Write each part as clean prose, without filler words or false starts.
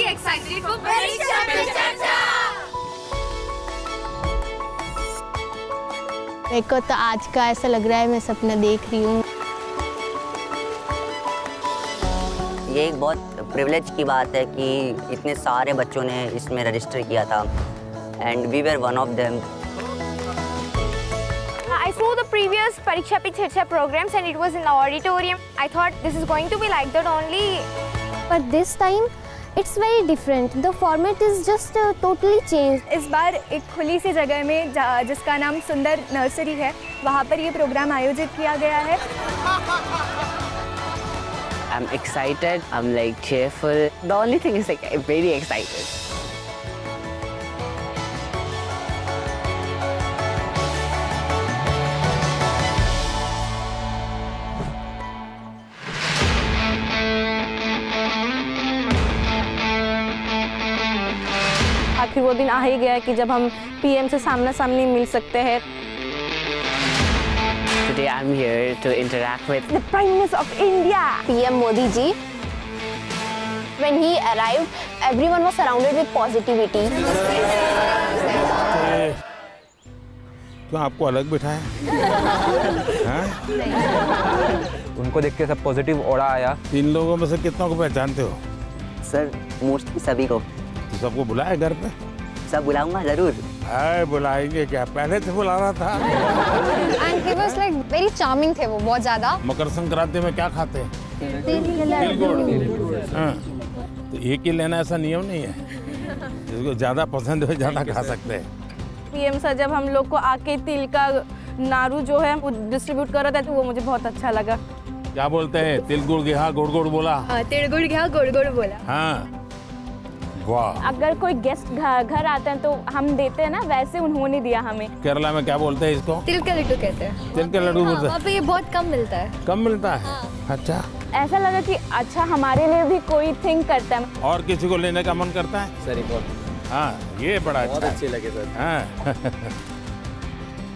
excited for परीक्षा पे चर्चा। मेरे को तो आज का ऐसा लग रहा है मैं सपना देख रही हूँ। ये एक बहुत प्रिविलेज की बात है कि इतने सारे बच्चों ने इसमें रजिस्टर किया था and we were one of them. I saw the previous Pariksha Pe Charcha programs and it was in the auditorium. I thought this is going to be like that only. But this time it's very different. The format is just totally changed. इस बार एक खुली सी जगह में जिसका नाम सुंदर nursery है, वहाँ पर ये प्रोग्राम आयोजित किया गया है। I'm excited. I'm like cheerful. The only thing is like I'm very excited. आखिर वो दिन आ ही गया कि जब हम पीएम से सामना सामनी मिल सकते हैं। Today I'm here to interact with The Prime Minister of India. PM Modi ji. When he arrived, everyone was surrounded with positivity. क्यों आपको अलग बिठाया? उनको देख के सब पॉजिटिव ऑरा आया। 3 लोगों में से कितनों को पहचानते हो? सर मोस्टली सभी को। तो सबको बुलाया घर पे? सब बुलाऊंगा जरूर। बुलाएंगे क्या, पहले से बुला रहा था। And he was like very charming थे वो बहुत ज़्यादा। मकर संक्रांति में क्या खाते हैं? हाँ, तो एक ही लेना ऐसा नियम नहीं है। जिसको ज्यादा पसंद हो ज्यादा खा सकते हैं। पीएम सर जब हम लोग को आके तिल का नारू जो है वो डिस्ट्रीब्यूट कर रहे थे तो वो मुझे बहुत अच्छा लगा। क्या बोलते हैं? तिल गुड़ गया गुड़ गुड़ बोला। तिल गुड़ गया गुड़ गुड़ बोला। हाँ, वाह। अगर कोई गेस्ट घर आते हैं तो हम देते हैं ना, वैसे उन्होंने दिया हमें। केरला में क्या बोलते हैं इसको? तिल का लड्डू कहते हैं। तिल के लड्डू बोलते हैं। वहाँ पे ये बहुत कम मिलता है। कम मिलता है? अच्छा। ऐसा लगा कि अच्छा हमारे लिए भी कोई थिंक करता है। और किसी को लेने का मन करता है? सर बहुत। हाँ, ये बड़ा अच्छा। बहुत अच्छे लगे सर। हाँ।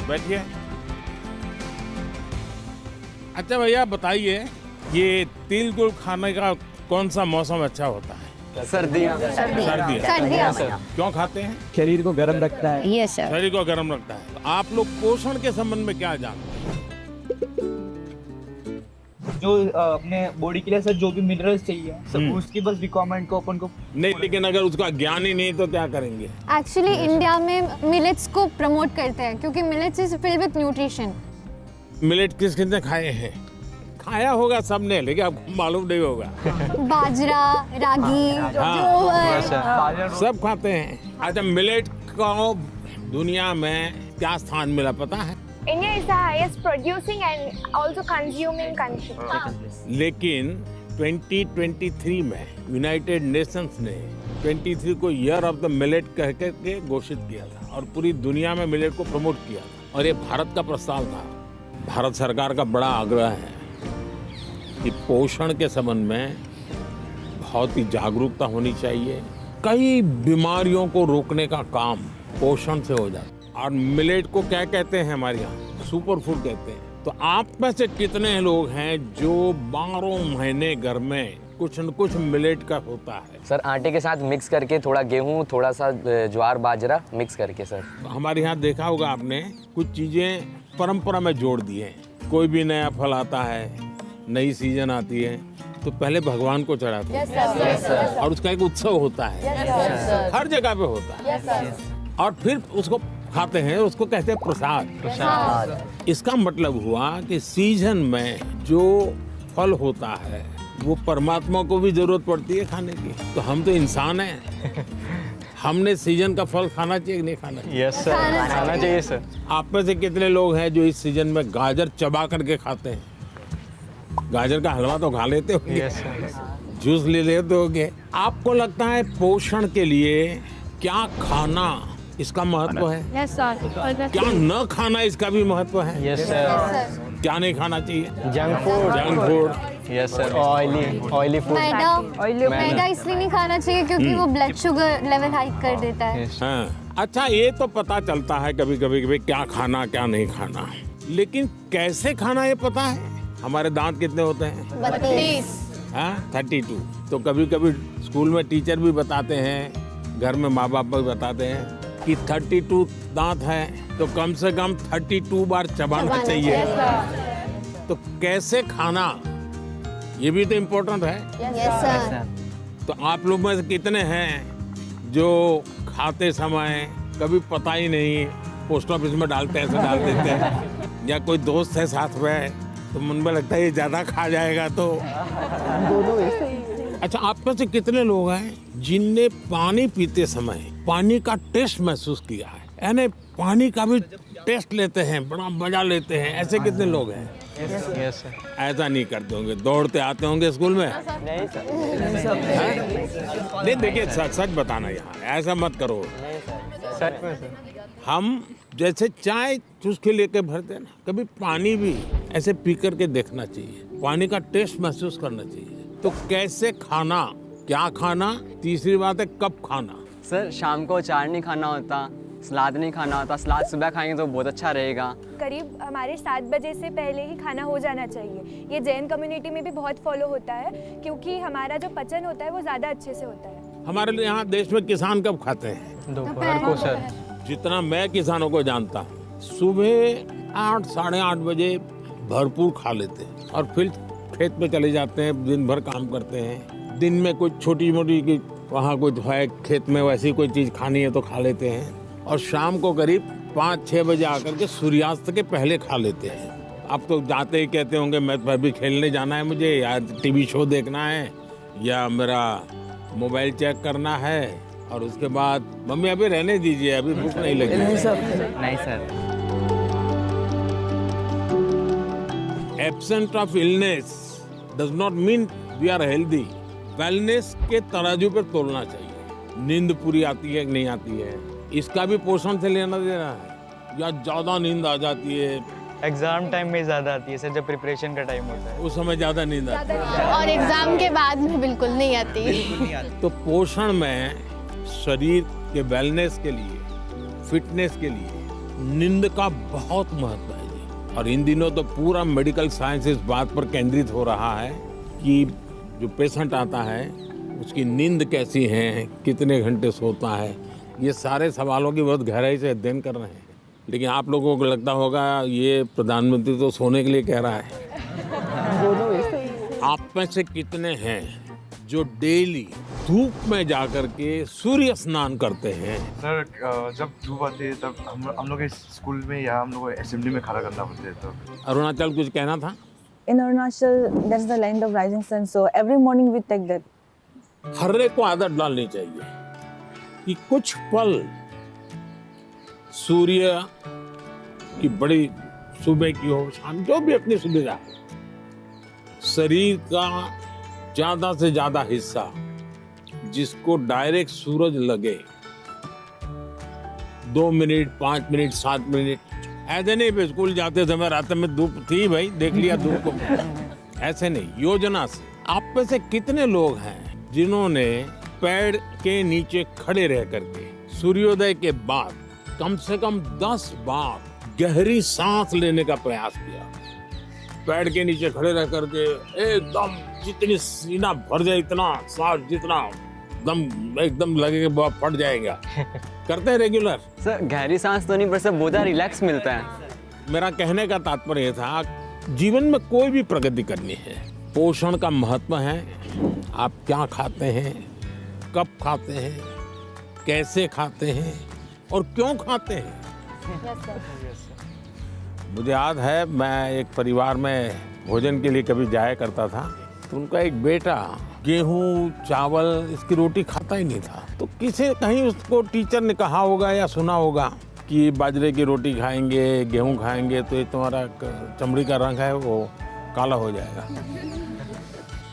बैठिए। अच्छा भैया बताइए, ये तिल गुड़ खाने का कौन सा मौसम अच्छा होता है? सर्दियाँ। सर्दियाँ। क्यों खाते हैं? शरीर को गर्म रखता है। Yes sir. शरीर को गर्म रखता है। तो आप लोग पोषण के संबंध में क्या जानते हैं? जो अपने बॉडी के लिए सर जो भी मिनरल्स चाहिए सब उसकी बस रिक्वायरमेंट को अपन को नहीं, लेकिन अगर उसका ज्ञान ही नहीं तो क्या करेंगे? Actually इंडिया में मिलेट्स को प्रमोट करते हैं क्योंकि millets is filled with nutrition. Millet किस किसने खाए हैं? खाया होगा सबने, लेकिन आपको मालूम नहीं होगा। बाजरा, रागी, जोवर, सब खाते हैं। अच्छा, मिलेट को दुनिया में क्या स्थान मिला पता है? India is the highest producing and also consuming country. लेकिन 2023 में यूनाइटेड नेशंस ने 23 को ईयर ऑफ द मिलेट कह के घोषित किया था और पूरी दुनिया में मिलेट को प्रमोट किया था। और ये भारत का प्रस्ताव था। भारत सरकार का बड़ा आग्रह है कि पोषण के संबंध में बहुत ही जागरूकता होनी चाहिए। कई बीमारियों को रोकने का काम पोषण से हो जाता है। और मिलेट को क्या कहते हैं हमारे यहाँ? सुपर फूड कहते हैं। तो आप में से कितने लोग हैं जो 12 महीने घर में कुछ न कुछ मिलेट का होता है? सर आटे के साथ मिक्स करके थोड़ा गेहूँ, थोड़ा सा ज्वार बाजरा मिक्स करके सर। हमारे यहाँ देखा होगा आपने, कुछ चीजें परंपरा में जोड़ दी हैं। कोई भी नया फल आता है, नई सीजन आती है तो पहले भगवान को चढ़ाते हैं और उसका एक उत्सव होता है। हर जगह पे होता है और फिर उसको खाते हैं, उसको कहते हैं प्रसाद। इसका मतलब हुआ कि सीजन में जो फल होता है वो परमात्मा को भी जरूरत पड़ती है खाने की। तो हम तो इंसान हैं, हमने सीजन का फल खाना चाहिए नहीं खाना चाहिए? यस सर, खाना चाहिए सर। आप में से कितने लोग हैं जो इस सीजन में गाजर चबा करके खाते हैं? गाजर का हलवा तो खा लेते होंगे, जूस ले लेते होंगे। आपको लगता है पोषण के लिए क्या खाना इसका महत्व है? Yes sir. क्या न खाना इसका भी महत्व है? Yes sir. क्या नहीं खाना चाहिए? Junk food. Yes sir. Oily food. मैदा इसलिए नहीं खाना चाहिए क्योंकि वो ब्लड शुगर लेवल हाई कर देता है। हाँ, अच्छा ये तो पता चलता है कभी कभी क्या खाना क्या नहीं खाना, लेकिन कैसे खाना ये पता है? हमारे दांत कितने होते हैं? 32। 32। तो कभी कभी स्कूल में टीचर भी बताते हैं, घर में माँ बाप भी बताते हैं कि 32 दांत हैं तो कम से कम 32 बार चबाना चाहिए। तो कैसे खाना, ये भी तो इम्पोर्टेंट है। Yes sir. तो आप लोग में से कितने हैं जो खाते समय कभी पता ही नहीं, पोस्ट ऑफिस में डालते हैं, ऐसे डाल देते हैं, या कोई दोस्त है साथ में तो मन में लगता है ये ज्यादा खा जाएगा तो। अच्छा, आप में से कितने लोग हैं जिनने पानी पीते समय पानी का टेस्ट महसूस किया है, यानी पानी का भी टेस्ट लेते हैं, बड़ा मजा लेते हैं, ऐसे कितने लोग हैं? Yes sir. ऐसा नहीं करते होंगे, दौड़ते आते होंगे स्कूल में? नहीं, देखिए सच बताना, यहाँ ऐसा मत करो। सच में सर। हम जैसे चाय चुस्की लेके भरते हैं ना, कभी पानी भी ऐसे पी करके देखना चाहिए, पानी का टेस्ट महसूस करना चाहिए। तो कैसे खाना, क्या खाना, तीसरी बात है कब खाना। सर शाम को अचार नहीं खाना होता, सलाद नहीं खाना होता, सलाद सुबह खाएंगे तो बहुत अच्छा रहेगा। करीब हमारे 7 बजे से पहले ही खाना हो जाना चाहिए। ये जैन कम्युनिटी में भी बहुत फॉलो होता है, क्योंकि हमारा जो पचन होता है वो ज़्यादा अच्छे से होता है। हमारे लिए यहाँ देश में किसान कब खाते हैं? दोपहर को सर। जितना मैं किसानों को जानता हूँ, सुबह 8 साढ़े 8 बजे भरपूर खा लेते हैं और फिर खेत में चले जाते हैं, दिन भर काम करते हैं। दिन में कुछ छोटी मोटी वहाँ कुछ है खेत में, वैसी कोई चीज़ खानी है तो खा लेते हैं, और शाम को करीब 5-6 बजे आकर के सूर्यास्त के पहले खा लेते हैं। अब तो जाते ही कहते होंगे मैं तो अभी खेलने जाना है मुझे, या टीवी शो देखना है, या मेरा मोबाइल चेक करना है, और उसके बाद मम्मी अभी रहने दीजिए, अभी भूख नहीं लगी। नहीं sir. Absent of illness does not mean we are healthy. Wellness के तराजू पर तोलना चाहिए। नींद पूरी आती है कि नहीं आती है, इसका भी पोषण से लेना देना है, या ज्यादा नींद आ जाती है। एग्जाम टाइम में ज़्यादा आती है सर, जब प्रिपरेशन का टाइम होता है उस समय ज्यादा नींद आती है, और एग्जाम के बाद में बिल्कुल नहीं आती। तो पोषण में शरीर के वेलनेस के लिए, फिटनेस के लिए नींद का बहुत महत्व है जी। और इन दिनों तो पूरा मेडिकल साइंस इस बात पर केंद्रित हो रहा है कि जो पेशेंट आता है उसकी नींद कैसी है, कितने घंटे सोता है, ये सारे सवालों की बहुत गहराई से अध्ययन कर रहे हैं। लेकिन आप लोगों को लगता होगा ये प्रधानमंत्री तो सोने के लिए कह रहा है। आप में से कितने हैं जो डेली धूप में जाकर के सूर्य स्नान करते हैं? सर जब धूप आती है तब हम लोग स्कूल में या हम लोग असेंबली में खड़ा करना पड़ता है। तब अरुणाचल कुछ कहना था? In Arunachal, that's the land of rising sun. So every morning we take that. हर एक को आदत डालनी चाहिए कि कुछ पल सूर्य की बड़ी सुबह की हो, शाम, जो भी अपनी सुविधा, शरीर का ज्यादा से ज्यादा हिस्सा जिसको डायरेक्ट सूरज लगे, 2 मिनट 5 मिनट 7 मिनट, ऐसे नहीं भी स्कूल जाते समय रात में धूप थी भाई देख लिया धूप को, ऐसे नहीं, योजना से। आप में से कितने लोग हैं जिन्होंने पेड़ के नीचे खड़े रह करके सूर्योदय के बाद कम से कम 10 बार गहरी सांस लेने का प्रयास किया? पेड़ के नीचे खड़े रह करके एकदम जितनी सीना भर जाए, इतना सांस जितना दम एकदम लगे कि फट जाएगा, करते हैं रेगुलर? सर गहरी सांस तो नहीं, पर सर बहुत रिलैक्स मिलता है। मेरा कहने का तात्पर्य था जीवन में कोई भी प्रगति करनी है, पोषण का महत्व है। आप क्या खाते हैं, कब खाते हैं, कैसे खाते हैं और क्यों खाते हैं। मुझे याद है मैं एक परिवार में भोजन के लिए कभी जाया करता था, तो उनका एक बेटा गेहूं चावल इसकी रोटी खाता ही नहीं था। तो किसी कहीं उसको टीचर ने कहा होगा या सुना होगा कि बाजरे की रोटी खाएंगे, गेहूं खाएंगे तो ये तुम्हारा चमड़ी का रंग है वो काला हो जाएगा,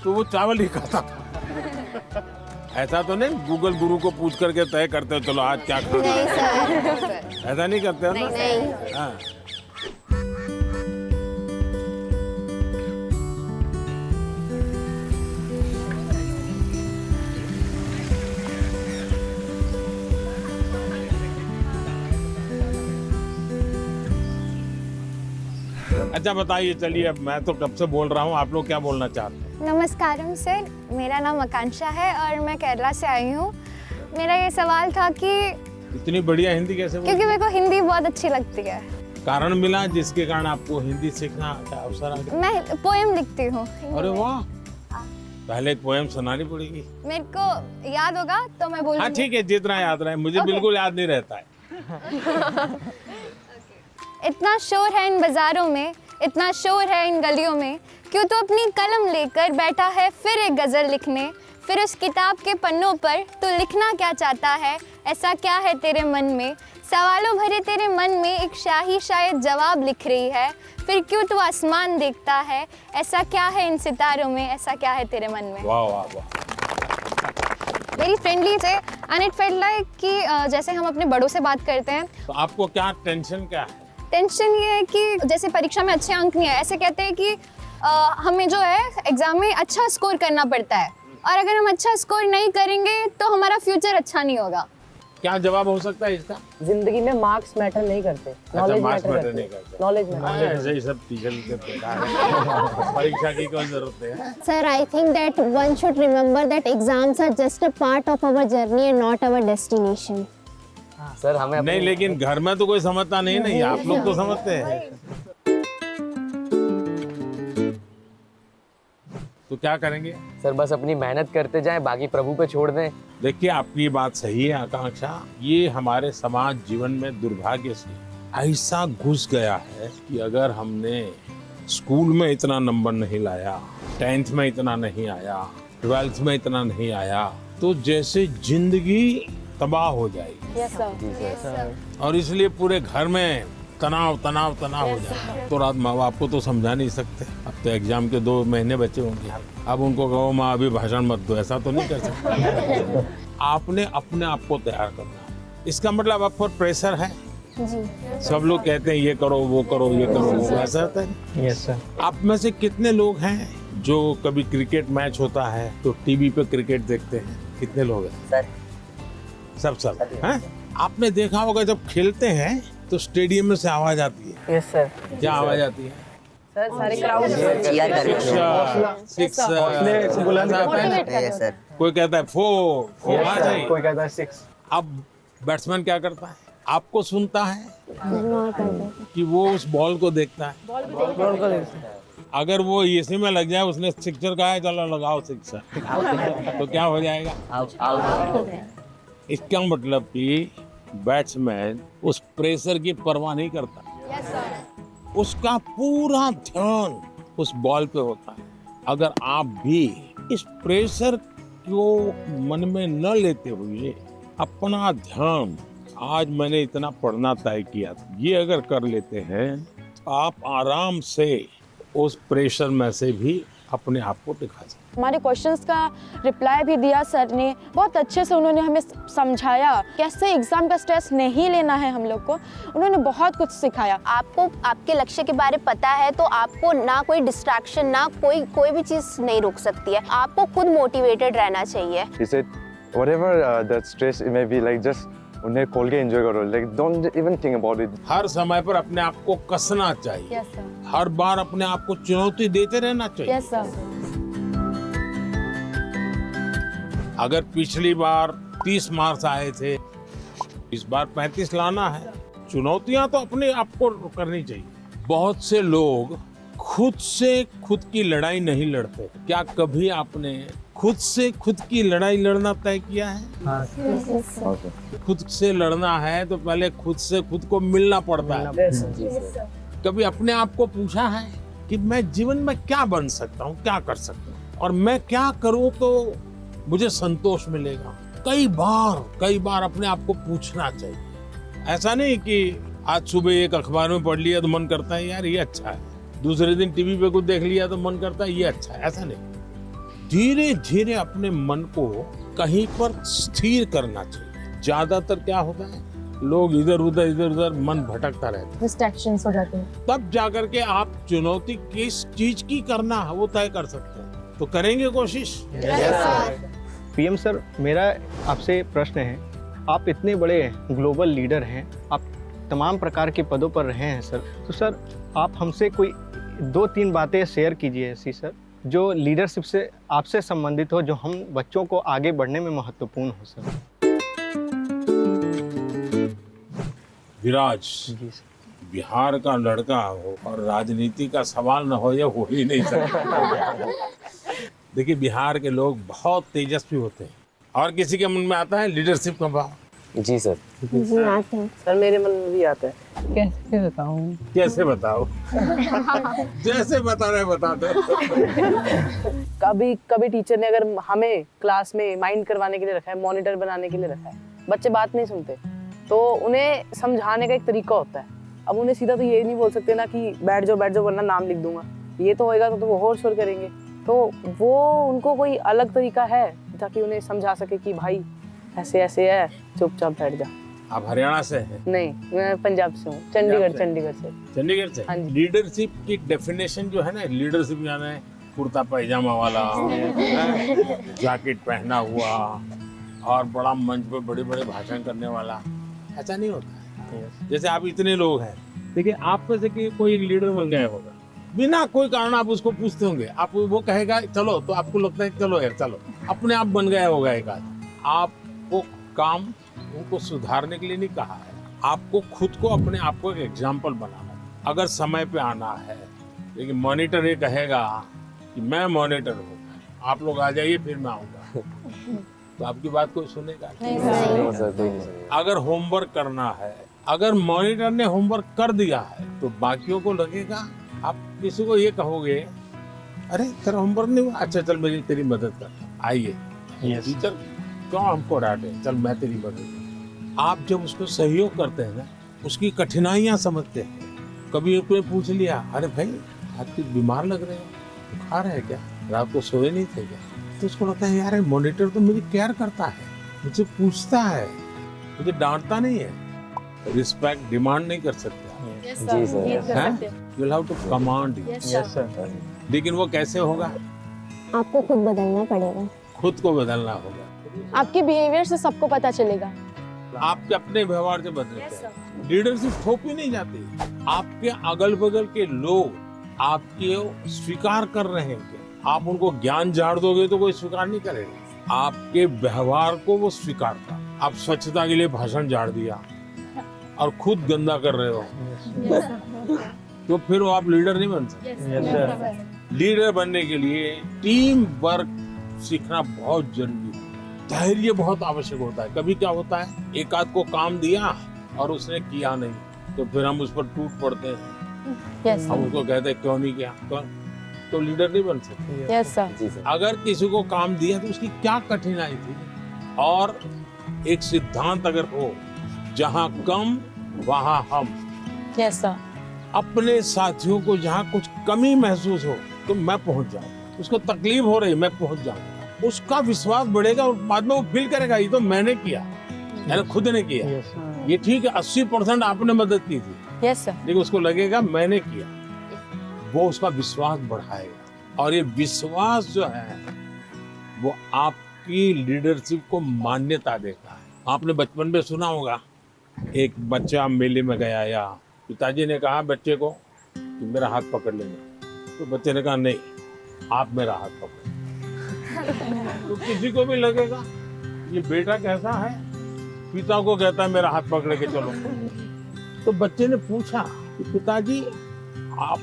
तो वो चावल ही खाता था। ऐसा तो नहीं गूगल गुरु को पूछ करके तय करते हो चलो आज क्या खाना है, ऐसा नहीं करते हो ना? नहीं। हाँ। अच्छा बताइए, चलिए अब मैं तो कब से बोल रहा हूँ, आप लोग क्या बोलना चाहते हैं? नमस्कारम सर, मेरा नाम आकांक्षा है और मैं केरला से आई हूँ। मेरा ये सवाल था कि इतनी बढ़िया हिंदी कैसे बोलते? क्योंकि मेरे को हिंदी बहुत अच्छी लगती है। कारण मिला जिसके कारण आपको हिंदी सीखना का अवसर आ गया? मैं पोएम लिखती हूँ। अरे वाह, पहले एक पोएम सुनानी पड़ेगी। मेरे को याद होगा तो मैं बोलूँगी। हाँ ठीक है, जितना याद रहे, मुझे बिल्कुल याद नहीं रहता है। इतना शोर है इन बाजारों में, इतना शोर है इन गलियों में, क्यों तो अपनी कलम लेकर बैठा है फिर एक गज़ल लिखने। फिर उस किताब के पन्नों पर तो लिखना क्या चाहता है, ऐसा क्या है तेरे मन में। सवालों भरे तेरे मन में एक शाही शायद जवाब लिख रही है। फिर क्यों तू आसमान देखता है, ऐसा क्या है इन सितारों में, ऐसा क्या है तेरे मन में। वाह वाह वाह। वेरी फ्रेंडली थे एंड इट फेल्ट लाइक कि जैसे हम अपने बड़ों से बात करते हैं। तो आपको क्या टेंशन क्या है? टेंशन ये है कि जैसे परीक्षा में अच्छे अंक नहीं आए, ऐसे कहते हैं कि हमें जो है एग्जाम में अच्छा स्कोर करना पड़ता है, और अगर हम अच्छा स्कोर नहीं करेंगे तो हमारा फ्यूचर अच्छा नहीं होगा। क्या जवाब हो सकता है इसका? जिंदगी में मार्क्स मैटर नहीं करते, नॉलेज मार्क्स मैटर मैटर नहीं करते। Knowledge matter. ऐसे ही सब टीचर के परीक्षा की कौन जरूरत है? Sir, I think that one should remember that exams are just a part of our journey and not our destination. Sir हमें नहीं, लेकिन घर में तो कोई समझता नहीं नहीं, आप लोग तो समझते हैं। तो क्या करेंगे? सर बस अपनी मेहनत करते जाएं, बाकी प्रभु पे छोड़ दें। देखिए, आपकी ये बात सही है आकांक्षा। ये हमारे समाज जीवन में दुर्भाग्य से ऐसा घुस गया है कि अगर हमने स्कूल में इतना नंबर नहीं लाया, 10th में इतना नहीं आया, 12th में इतना नहीं आया, तो जैसे जिंदगी तबाह हो जाएगी। Yes sir. और इसलिए पूरे घर में तनाव तनाव तनाव हो जाता है। तो रात माँ बाप को तो समझा नहीं सकते। अब तो एग्जाम के 2 महीने बचे होंगे, अब उनको कहो माँ अभी भाषण मत दो, ऐसा तो नहीं कर सकते। आपने अपने आप को तैयार करना है। इसका मतलब आप पर प्रेशर है जी। सब लोग कहते हैं ये करो वो करो ये करो वो, ऐसा होता है। Yes sir. आप में से कितने लोग हैं जो कभी क्रिकेट मैच होता है तो टीवी पे क्रिकेट देखते हैं? कितने लोग हैं? सब हैं? आपने देखा होगा जब खेलते हैं तो स्टेडियम में से आवाज आती है। Yes sir. क्या आवाज आती है? सर सारे क्राउड सिक्स सर। कोई कहता है 4 आ जाए, कोई कहता है 6। अब बैट्समैन क्या करता है? आपको सुनता है कि वो उस बॉल को देखता है? अगर वो इसी में लग जाए, उसने सिक्सर कहा है चलो लगाओ सिक्सर, तो क्या हो जाएगा? इसका मतलब कि बैट्समैन उस प्रेशर की परवाह नहीं करता। उसका पूरा ध्यान उस बॉल पे होता है। अगर आप भी इस प्रेशर को मन में न लेते हुए अपना ध्यान, आज मैंने इतना पढ़ना तय किया था, ये अगर कर लेते हैं तो आप आराम से उस प्रेशर में से भी अपने आप को दिखा सकते। हमारे क्वेश्चंस का रिप्लाई भी दिया सर ने, बहुत अच्छे से उन्होंने हमें समझाया कैसे एग्जाम का स्ट्रेस नहीं लेना है हम लोग को। उन्होंने बहुत कुछ सिखाया। आपको आपके लक्ष्य के बारे में पता है तो आपको ना कोई डिस्ट्रैक्शन, ना कोई भी चीज़ नहीं रोक सकती है। आपको खुद मोटिवेटेड रहना चाहिए। He said, whatever that stress it may be, like just उन्हें खोल के एंजॉय करो, like don't even think about it. हर समय पर अपने आप को कसना चाहिए। Yes sir. हर बार अपने आप को चुनौती देते रहना चाहिए। Yes sir. अगर पिछली बार 30 मार्क्स आए थे, इस बार 35 लाना है। चुनौतियां तो अपने आप को करनी चाहिए। बहुत से लोग खुद से खुद की लड़ाई नहीं लड़ते। क्या कभी आपने खुद से खुद की लड़ाई लड़ना तय किया है? खुद से लड़ना है तो पहले खुद से खुद को मिलना पड़ता है। कभी अपने आप को पूछा है कि मैं जीवन में क्या बन सकता हूँ, क्या कर सकता हूँ, और मैं क्या करूँ तो मुझे संतोष मिलेगा? कई बार अपने आप को पूछना चाहिए। ऐसा नहीं कि आज सुबह एक अखबार में पढ़ लिया तो मन करता है यार ये अच्छा है, दूसरे दिन टीवी पे कुछ देख लिया तो मन करता है ये अच्छा है। ऐसा नहीं, धीरे धीरे अपने मन को कहीं पर स्थिर करना चाहिए। ज्यादातर क्या होता है, लोग इधर उधर मन भटकता रहता है, डिस्ट्रैक्शंस हो जाते हैं। तब जाकर के आप चुनौती किस चीज की करना है वो तय कर सकते हैं। तो करेंगे कोशिश? पीएम सर, मेरा आपसे प्रश्न है, आप इतने बड़े ग्लोबल लीडर हैं, आप तमाम प्रकार के पदों पर रहे हैं सर, तो सर आप हमसे कोई 2-3 बातें शेयर कीजिए ऐसी सर जो लीडरशिप से आपसे संबंधित हो, जो हम बच्चों को आगे बढ़ने में महत्वपूर्ण हो सके। विराज, बिहार का लड़का हो और राजनीति का सवाल न हो, ये हो ही नहीं सकता। देखिए, बिहार के लोग बहुत तेजस्वी होते हैं और किसी के मन में आता है लीडरशिप का भाव। जी सर। जी आते हैं सर मेरे मन में भी आता है। कैसे बताऊं? कैसे बताओ? जैसे बता रहे बता दो। कभी कभी टीचर ने अगर हमें क्लास में माइंड करवाने के लिए रखा है, मॉनिटर बनाने के लिए रखा है, बच्चे बात नहीं सुनते तो उन्हें समझाने का एक तरीका होता है। अब उन्हें सीधा तो ये नहीं बोल सकते ना कि बैठ जाओ वरना नाम लिख दूंगा, ये तो होएगा तो वो होर शोर करेंगे। तो वो उनको कोई अलग तरीका है ताकि उन्हें समझा सके कि भाई ऐसे ऐसे है, चुपचाप बैठ जा। आप हरियाणा से हैं? नहीं, मैं पंजाब से हूँ, चंडीगढ़ से। चंडीगढ़ से? हाँ जी। लीडरशिप की डेफिनेशन जो है ना, लीडरशिप यानी कुर्ता पैजामा वाला, जैकेट पहना हुआ और बड़ा मंच पे बड़े बड़े भाषण करने वाला, ऐसा नहीं होता है। जैसे आप इतने लोग हैं, देखिए आप में से कोई एक लीडर बन गया होगा, बिना कोई कारण आप उसको पूछते होंगे, आप वो कहेगा चलो, तो आपको लगता है चलो यार चलो, अपने आप बन गया होगा एक आदमी। आपको काम उनको सुधारने के लिए नहीं कहा है, आपको खुद को अपने आप को एक एग्जाम्पल बनाना है। अगर समय पे आना है, लेकिन मॉनिटर ये कहेगा कि मैं मॉनिटर हूँ, आप लोग आ जाइए फिर मैं आऊँगा, तो आपकी बात कोई सुनेगा नहीं। अगर होमवर्क करना है, अगर मॉनिटर ने होमवर्क कर दिया है तो बाकियों को लगेगा, आप किसी को ये कहोगे अरे तेरा होमवर्क नहीं हुआ, अच्छा चल मेरी तेरी मदद कर, आइए टीचर क्यों हमको डांटे, चल मैं तेरी मदद कर। आप जब उसको सहयोग करते हैं ना, उसकी कठिनाइयां समझते हैं। कभी कोई पूछ लिया, अरे भाई आप कुछ बीमार लग रहे हो, बुखार है क्या, रात को सोए नहीं थे क्या, तो उसको लगता है यार मॉनिटर तो मेरी केयर करता है, मुझे पूछता है, मुझे डांटता नहीं है। रिस्पेक्ट डिमांड नहीं कर सकते, जी sir. You will have to command. Yes sir. लेकिन वो कैसे होगा? आपको खुद बदलना पड़ेगा, खुद को बदलना होगा। आपके बिहेवियर से सबको पता चलेगा। आपके अपने व्यवहार से बदलते। लीडरशिप थोपी नहीं जाती। आपके अगल बगल के लोग आपके स्वीकार कर रहे हैं क्या? आप उनको ज्ञान झाड़ दोगे तो कोई स्वीकार नहीं करेगा, आपके व्यवहार को वो स्वीकार कर। आप स्वच्छता के लिए भाषण झाड़ दिया और खुद गंदा कर रहे हो, तो फिर वो आप लीडर नहीं बन सकते। लीडर बनने के लिए टीम वर्क सीखना बहुत जरूरी है। धैर्य बहुत आवश्यक होता है। कभी क्या होता है, एक आध को काम दिया और उसने किया नहीं, तो फिर हम उस पर टूट पड़ते हैं। हम उसको कहते हैं क्यों नहीं किया, तो लीडर नहीं बन सकते। Yes sir. अगर किसी को काम दिया तो उसकी क्या कठिनाई थी, और एक सिद्धांत अगर हो, जहाँ कम वहाँ हम। Yes sir. अपने साथियों को जहाँ कुछ कमी महसूस हो तो मैं पहुंच जाऊँ, उसको तकलीफ हो रही मैं पहुंच जाऊंगा, उसका विश्वास बढ़ेगा और बाद में वो फील करेगा ये तो मैंने किया, मैंने खुद ने किया। ये ठीक है, 80% आपने मदद की थी, यस सर, लेकिन उसको लगेगा मैंने किया, वो उसका विश्वास बढ़ाएगा। और ये विश्वास जो है वो आपकी लीडरशिप को मान्यता देता है। आपने बचपन में सुना होगा, एक बच्चा मेले में गया या पिताजी ने कहा बच्चे को कि मेरा हाथ पकड़ लेना, तो बच्चे ने कहा नहीं आप मेरा हाथ पकड़। तो किसी को भी लगेगा ये बेटा कैसा है, पिता को कहता है मेरा हाथ पकड़ के चलो। तो बच्चे ने पूछा कि पिताजी आप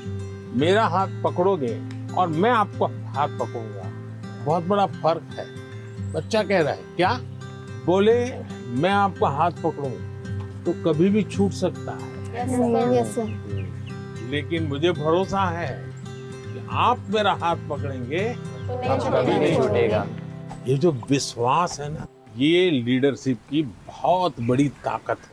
मेरा हाथ पकड़ोगे और मैं आपको हाथ पकड़ूंगा, बहुत बड़ा फर्क है। बच्चा कह रहा है क्या? बोले मैं आपका हाथ पकड़ूंगा तो कभी भी छूट सकता है, लेकिन मुझे भरोसा है कि आप मेरा हाथ पकड़ेंगे तो कभी नहीं छूटेगा। ये जो विश्वास है ना, ये लीडरशिप की बहुत बड़ी ताकत है।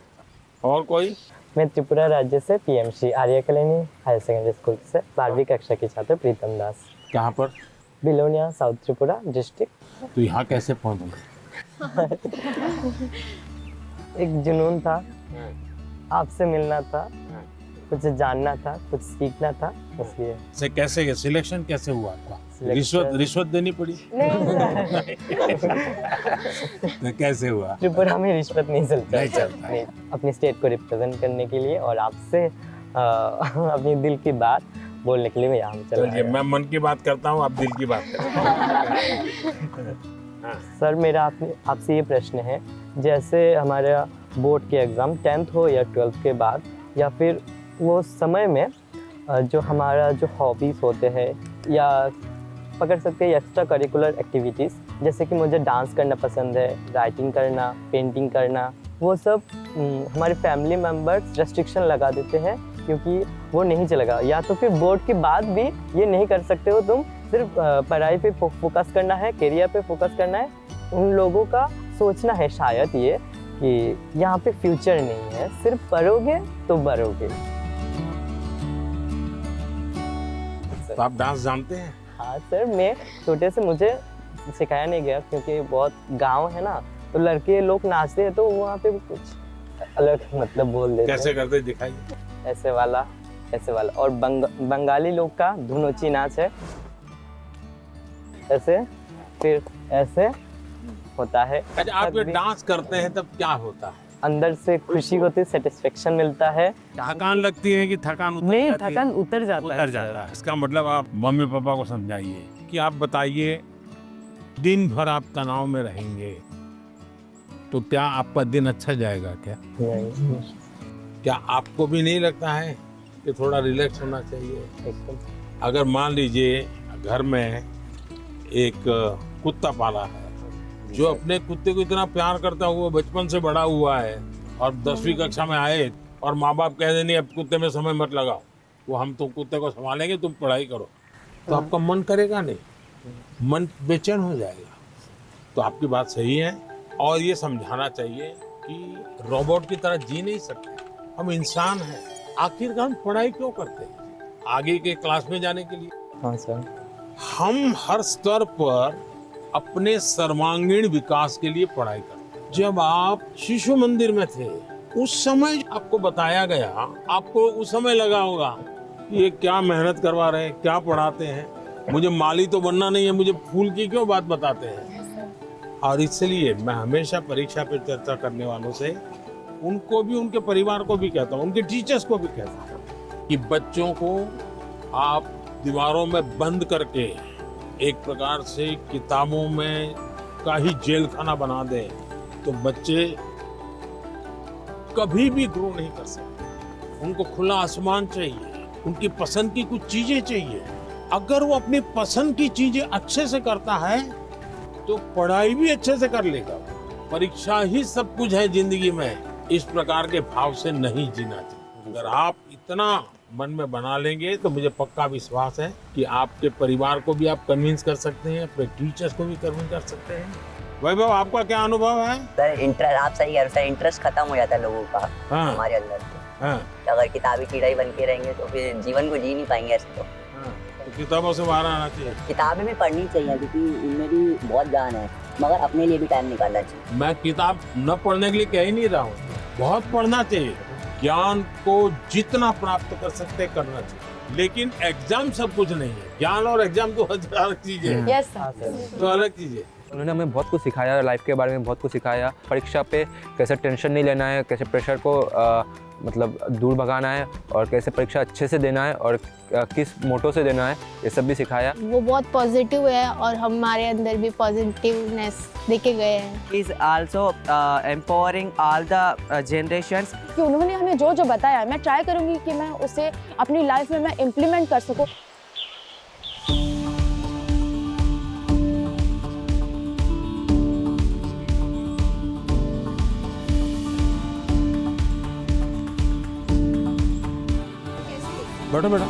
और कोई? मैं त्रिपुरा राज्य से पीएमसी आर्य कॉलोनी हायर सेकेंडरी स्कूल से 12वीं कक्षा की छात्र प्रीतम दास। कहाँ पर? Belonia, south Tripura district. तो यहाँ कैसे पहुँच गए? एक जुनून था, आपसे मिलना था, कुछ जानना था, कुछ सीखना था, इसलिए। से कैसे सिलेक्शन कैसे हुआ आपका? रिश्वत देनी पड़ी? तो कैसे हुआ? त्रिपुरा में रिश्वत नहीं चलता। नहीं चलता। अपनी स्टेट को रिप्रेजेंट करने के लिए और आपसे अपनी दिल की बात बोलने के लिए मैं यहाँ चला चलिए, मैं मन की बात करता हूँ, आप दिल की बात करें। सर मेरा आपसे ये प्रश्न है, जैसे हमारा बोर्ड के एग्ज़ाम 10th हो या 12th के बाद, या फिर वो समय में जो हमारा जो हॉबीज़ होते हैं या पकड़ सकते हैं एक्स्ट्रा करिकुलर एक्टिविटीज़, जैसे कि मुझे डांस करना पसंद है, राइटिंग करना, पेंटिंग करना, वो सब हमारे फैमिली मेम्बर्स रेस्ट्रिक्शन लगा देते हैं क्योंकि वो नहीं चलेगा, या तो फिर बोर्ड के बाद भी ये नहीं कर सकते हो तुम, सिर्फ पढ़ाई पे फोकस करना है, करियर पे फोकस करना है। उन लोगों का सोचना है शायद ये कि यहाँ पे फ्यूचर नहीं है, सिर्फ पढ़ोगे तो बढ़ोगे। तो आप डांस जानते हैं? हाँ सर, मैं छोटे से मुझे सिखाया नहीं गया क्योंकि बहुत गांव है ना, तो लड़के लोग नाचते हैं तो वहाँ पे कुछ अलग मतलब बोल देते हैं। कैसे करते दिखाइए। ऐसे वाला, ऐसे वाला। और बंगाली लोग का धुनोची नाच है, ऐसे, फिर ऐसे होता है। अच्छा, आप ये डांस करते हैं तब क्या होता है? अंदर से खुशी होती है, सेटिस्फेक्शन मिलता है। थकान लगती है कि थकान उतर नहीं, जाती है? थकान उतर जाता है। उतर जाता है। इसका मतलब आप मम्मी पापा को समझाइए कि आप बताइए, दिन भर आप तनाव में रहेंगे तो क्या आपका दिन अच्छा जाएगा क्या? नहीं। क्या आपको भी नहीं लगता है कि थोड़ा रिलैक्स होना चाहिए? अगर मान लीजिए घर में एक कुत्ता पाला है, जो अपने कुत्ते को इतना प्यार करता हुआ बचपन से बड़ा हुआ है, और 10वीं कक्षा में आए और माँ बाप कह दें नहीं अब कुत्ते में समय मत लगाओ, वो हम तो कुत्ते को संभालेंगे, तुम पढ़ाई करो, तो आपका मन करेगा नहीं, मन बेचैन हो जाएगा। तो आपकी बात सही है, और ये समझाना चाहिए कि रोबोट की तरह जी नहीं सकते, हम इंसान हैं। आखिरकार हम पढ़ाई क्यों करते हैं? आगे के क्लास में जाने के लिए। हाँ सर। हम हर स्तर पर अपने सर्वांगीण विकास के लिए पढ़ाई करते हैं। जब आप शिशु मंदिर में थे उस समय आपको बताया गया, आपको उस समय लगा होगा कि ये क्या मेहनत करवा रहे हैं, क्या पढ़ाते हैं, मुझे माली तो बनना नहीं है, मुझे फूल की क्यों बात बताते हैं। और इसलिए मैं हमेशा परीक्षा पर चर्चा करने वालों से उनको भी, उनके परिवार को भी कहता हूँ, उनके टीचर्स को भी कहता हूँ कि बच्चों को आप दीवारों में बंद करके एक प्रकार से किताबों में का ही जेल खाना बना दें तो बच्चे कभी भी ग्रो नहीं कर सकते। उनको खुला आसमान चाहिए, उनकी पसंद की कुछ चीजें चाहिए। अगर वो अपनी पसंद की चीजें अच्छे से करता है तो पढ़ाई भी अच्छे से कर लेगा। परीक्षा ही सब कुछ है जिंदगी में, इस प्रकार के भाव से नहीं जीना चाहिए। अगर आप इतना मन में बना लेंगे तो मुझे पक्का विश्वास है कि आपके परिवार को भी आप कन्विंस कर सकते हैं, अपने टीचर्स को भी कन्विंस कर सकते हैं। वैभव, आपका क्या अनुभव है? सर इंटरेस्ट, आप सही कह रहे हो सर, इंटरेस्ट खत्म हो जाता है लोगों का। हाँ। हमारे अंदर हाँ। अगर किताबी कीड़ा ही बन के रहेंगे तो फिर जीवन को जी नहीं पाएंगे ऐसे तो। तो किताबों से बाहर आना चाहिए। किताबें भी पढ़नी चाहिए क्योंकि इनमें भी बहुत ज्ञान है, मगर अपने लिए भी टाइम निकालना चाहिए। मैं किताब न पढ़ने के लिए कह ही नहीं रहा हूँ, बहुत पढ़ना चाहिए। ज्ञान को जितना प्राप्त कर सकते करना चाहिए, लेकिन एग्जाम सब कुछ नहीं है। ज्ञान और एग्जाम तो अलग चीज है। यस तो अलग चीज है। उन्होंने हमें बहुत कुछ सिखाया, लाइफ के बारे में बहुत कुछ सिखाया। परीक्षा पे कैसे टेंशन नहीं लेना है, कैसे प्रेशर को मतलब दूर भगाना है, और कैसे परीक्षा अच्छे से देना है, और किस मोटो से देना है, ये सब भी सिखाया। वो बहुत पॉजिटिव है और हमारे अंदर भी पॉजिटिवनेस देखे गए हैं। Is also empowering all the generations. कि उन्होंने हमें जो जो बताया, मैं ट्राई करूँगी कि मैं उसे अपनी लाइफ में मैं इम्प्लीमेंट कर सकूँ। बैठो बेटा।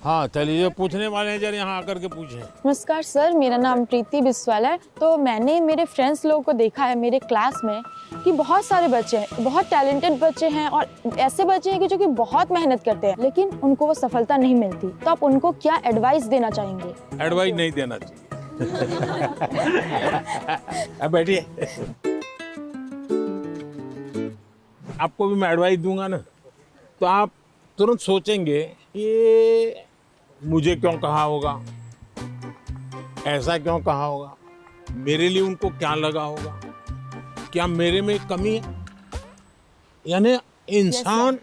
हाँ चलिए, पूछने वाले हैं जरा यहाँ आकर के पूछें। नमस्कार सर, मेरा नाम प्रीति बिस्वाल है। तो मैंने मेरे फ्रेंड्स लोगों को देखा है मेरे क्लास में कि बहुत सारे बच्चे हैं, बहुत टैलेंटेड बच्चे हैं, और ऐसे बच्चे हैं कि जो कि बहुत मेहनत करते हैं लेकिन उनको वो सफलता नहीं मिलती। तो आप उनको क्या एडवाइस देना चाहेंगे? एडवाइस नहीं देना चाहिए। अब बैठिए। आपको भी मैं एडवाइस दूंगा ना, तो आप तुरंत सोचेंगे ये मुझे क्यों कहा होगा, ऐसा क्यों कहा होगा, मेरे लिए उनको क्या लगा होगा, क्या मेरे में कमी है। यानी इंसान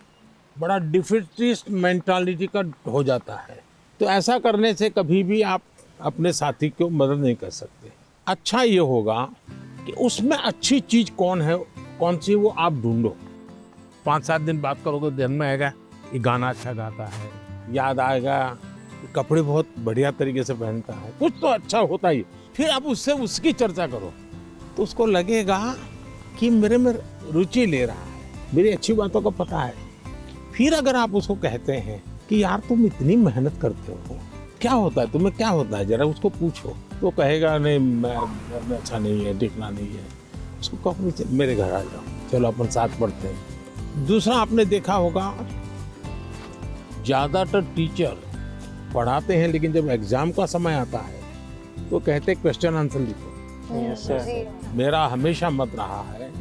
बड़ा डिफिटिस्ट मेंटालिटी का हो जाता है। तो ऐसा करने से कभी भी आप अपने साथी को मदद नहीं कर सकते। अच्छा ये होगा कि उसमें अच्छी चीज़ कौन है, कौन सी वो आप ढूंढो। 5-7 दिन बात करोगे, ध्यान में आएगा ये गाना अच्छा गाता है, याद आएगा कपड़े बहुत बढ़िया तरीके से पहनता है, कुछ तो अच्छा होता ही। फिर आप उससे उसकी चर्चा करो तो उसको लगेगा कि मेरे में रुचि ले रहा है, मेरी अच्छी बातों को पता है। फिर अगर आप उसको कहते हैं कि यार तुम इतनी मेहनत करते हो, क्या होता है तुम्हें, क्या होता है, जरा उसको पूछो, तो कहेगा नहीं मैं अच्छा नहीं है, दिखना नहीं है। उसको कहो मेरे घर आ जाओ, चलो अपन साथ पढ़ते हैं। दूसरा, आपने देखा होगा ज़्यादातर टीचर पढ़ाते हैं लेकिन जब एग्जाम का समय आता है तो कहते क्वेश्चन आंसर लिखो। मेरा हमेशा मत रहा है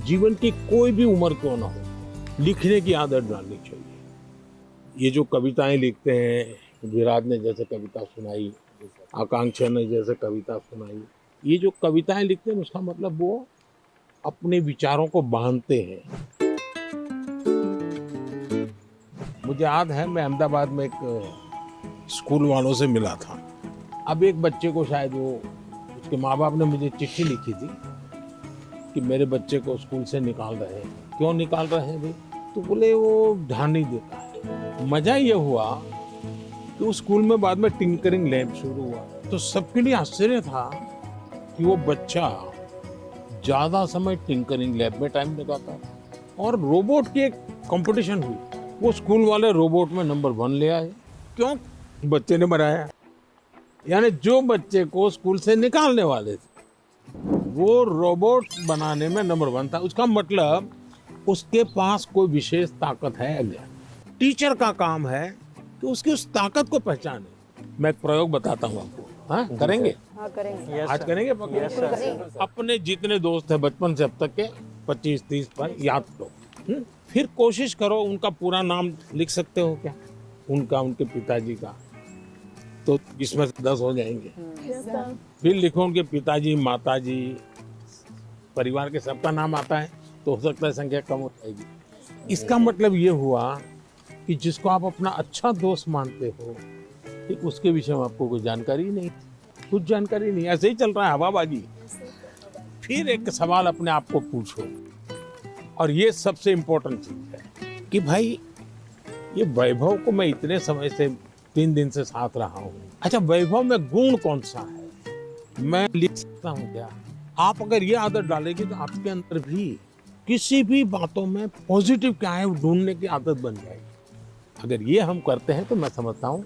जीवन की कोई भी उम्र क्यों ना हो, लिखने की आदत डालनी चाहिए। ये जो कविताएं लिखते हैं, विराट ने जैसे कविता सुनाई, आकांक्षा ने जैसे कविता सुनाई, ये जो कविताएं लिखते हैं उसका मतलब वो अपने विचारों को बांधते हैं। मुझे याद है मैं अहमदाबाद में एक स्कूल वालों से मिला था। अब एक बच्चे को शायद वो, उसके माँ बाप ने मुझे चिट्ठी लिखी थी कि मेरे बच्चे को स्कूल से निकाल रहे हैं। क्यों निकाल रहे हैं भाई? तो बोले वो ध्यान नहीं देता है। मजा ये हुआ कि उस स्कूल में बाद में टिंकरिंग लैब शुरू हुआ, तो सबके लिए आश्चर्य था कि वो बच्चा ज़्यादा समय टिंकरिंग लैब में टाइम लगाता। और रोबोट की एक कंपटीशन हुई, वो स्कूल वाले रोबोट में नंबर 1 ले आए। क्यों? बच्चे ने बनाया। यानी जो बच्चे को स्कूल से निकालने वाले थे वो रोबोट बनाने में नंबर 1 था। उसका मतलब उसके पास कोई विशेष ताकत है। अगर टीचर का काम है कि उसकी उस ताकत को पहचाने। मैं एक प्रयोग बताता हूँ आपको। हाँ, करेंगे? हाँ, करेंगे। आज करेंगे? अपने जितने दोस्त हैं बचपन से अब तक के 25-30 पर याद करो। फिर कोशिश करो उनका पूरा नाम लिख सकते हो क्या? उनका, उनके पिताजी का, तो इसमें 10 हो जाएंगे। फिर लिखो उनके पिताजी, माताजी, परिवार के सबका नाम आता है तो हो सकता है संख्या कम हो जाएगी। इसका मतलब ये हुआ कि जिसको आप अपना अच्छा दोस्त मानते हो कि उसके विषय में आपको कोई जानकारी नहीं, कुछ जानकारी नहीं, ऐसे ही चल रहा है हवाबाजी। फिर एक सवाल अपने आप को पूछो, और ये सबसे इम्पोर्टेंट चीज है कि भाई ये वैभव को मैं इतने समय से 3 दिन से साथ रहा हूँ, अच्छा वैभव में गुण कौन सा है, मैं लिख सकता हूँ क्या? आप अगर ये आदत डालेंगे तो आपके अंदर भी किसी भी बातों में पॉजिटिव क्या है वो ढूंढने की आदत बन जाएगी। अगर ये हम करते हैं तो मैं समझता हूँ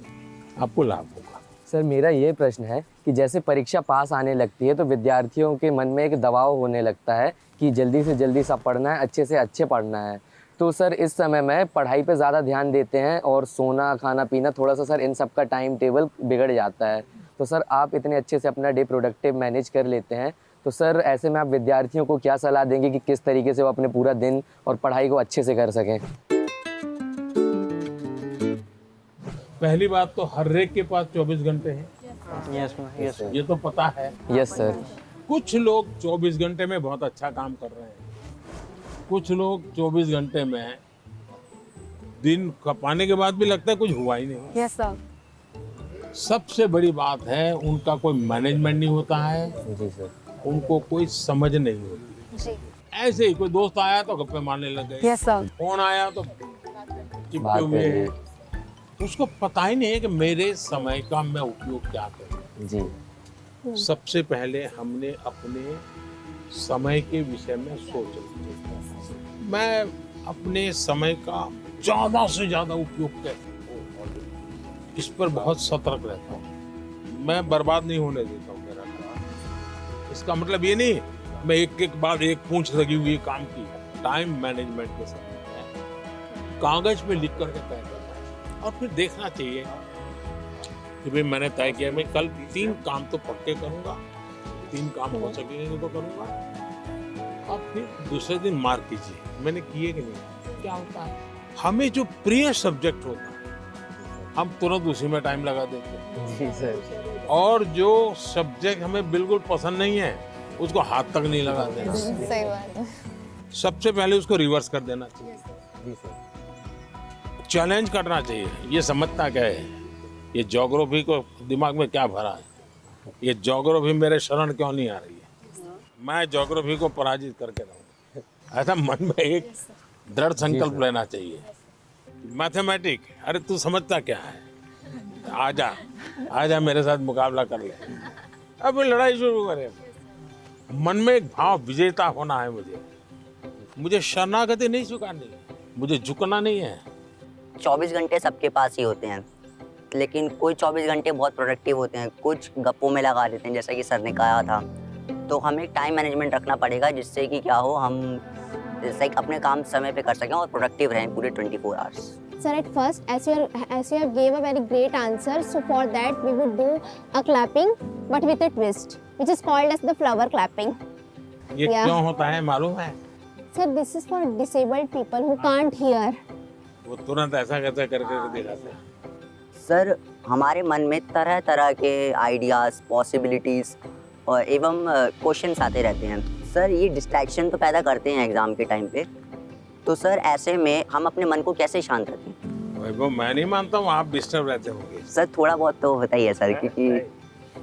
आपको लाभ होगा। सर मेरा ये प्रश्न है कि जैसे परीक्षा पास आने लगती है तो विद्यार्थियों के मन में एक दबाव होने लगता है कि जल्दी से जल्दी सब पढ़ना है, अच्छे से अच्छे पढ़ना है। तो सर इस समय में पढ़ाई पे ज़्यादा ध्यान देते हैं और सोना, खाना पीना, थोड़ा सा सर इन सब का टाइम टेबल बिगड़ जाता है। तो सर आप इतने अच्छे से अपना डे प्रोडक्टिव मैनेज कर लेते हैं, तो सर ऐसे में आप विद्यार्थियों को क्या सलाह देंगे कि किस तरीके से वो अपने पूरा दिन और पढ़ाई को अच्छे से कर सकें? पहली बात तो हर एक के पास 24 घंटे हैं। यस ये तो पता है। Yes sir. कुछ लोग 24 घंटे में बहुत अच्छा काम कर रहे हैं, कुछ लोग 24 घंटे में दिन खपाने के बाद भी लगता है कुछ हुआ ही नहीं। Yes sir. सबसे बड़ी बात है उनका कोई मैनेजमेंट नहीं होता है। जी सर। उनको कोई समझ नहीं होती जी। ऐसे ही कोई दोस्त आया तो गप्पे मारने लग गए। Yes sir. फोन आया तो चिपके हुए हैं। उसको पता ही नहीं है कि मेरे समय का मैं उपयोग क्या करूं। जी। सबसे पहले हमने अपने समय के विषय में सोचा, मैं अपने समय का ज्यादा से ज्यादा उपयोग कैसे करूं, इस पर बहुत सतर्क रहता हूँ। मैं बर्बाद नहीं होने देता हूँ मेरा काम। इसका मतलब ये नहीं मैं एक एक बाद एक पूंछ लगी हुई काम की। टाइम मैनेजमेंट के साथ कागज पे लिख करके तय करना है और फिर देखना चाहिए कि भाई मैंने तय किया मैं कल 3 काम तो पक्के करूंगा, 3 काम हो सकेंगे तो करूंगा, और फिर दूसरे दिन मार्क कीजिए मैंने किए कि नहीं। क्या होता है हमें जो प्रिय सब्जेक्ट होता है हम तुरंत उसी में टाइम लगा देते हैं। जी सर। और जो सब्जेक्ट हमें बिल्कुल पसंद नहीं है उसको हाथ तक नहीं लगाते हैं। सही बात है। सबसे पहले उसको रिवर्स कर देना चाहिए। जी सर। चैलेंज करना चाहिए। ये समझता क्या है, ये ज्योग्राफी को दिमाग में क्या भरा है, ये ज्योग्राफी मेरे शरण क्यों नहीं आ रही है, मैं ज्योग्राफी को पराजित करके रहूँगा। ऐसा मन में एक दृढ़ संकल्प लेना चाहिए। मैथमेटिक, अरे तू समझता क्या है, आजा मेरे साथ मुकाबला कर ले, अब लड़ाई शुरू करें। मन में एक भाव विजेता होना है। मुझे शरणागति नहीं झुकानी, मुझे झुकना नहीं है। 24 घंटे सबके पास ही होते हैं, लेकिन कोई 24 घंटे बहुत प्रोडक्टिव होते हैं, कुछ गप्पों में लगा देते हैं, जैसा कि सर ने कहा था। तो हमें टाइम मैनेजमेंट रखना पड़ेगा, जिससे कि क्या हो, हम जैसे अपने काम समय पे कर सकें और प्रोडक्टिव रहें पूरे 24 hours. Sir, at first, as you have gave a very great answer, so for that we would do a clapping, but with a twist, which is called as the flower clapping. ये क्यों होता है मालूम है? Sir, this is for disabled people who can't hear. वो तुरंत ऐसा कैसे करके दिखाते हैं। सर, हमारे मन में तरह तरह के आइडियाज़, पॉसिबिलिटीज़ और एवं क्वेश्चंस आते रहते हैं। सर, ये डिस्ट्रैक्शन तो पैदा करते हैं एग्ज़ाम के टाइम पे। तो सर, ऐसे में हम अपने मन को कैसे शांत रखें? वो मैं नहीं मानता हूँ आप डिस्टर्ब रहते होंगे। सर, थोड़ा बहुत तो होता ही है सर, क्योंकि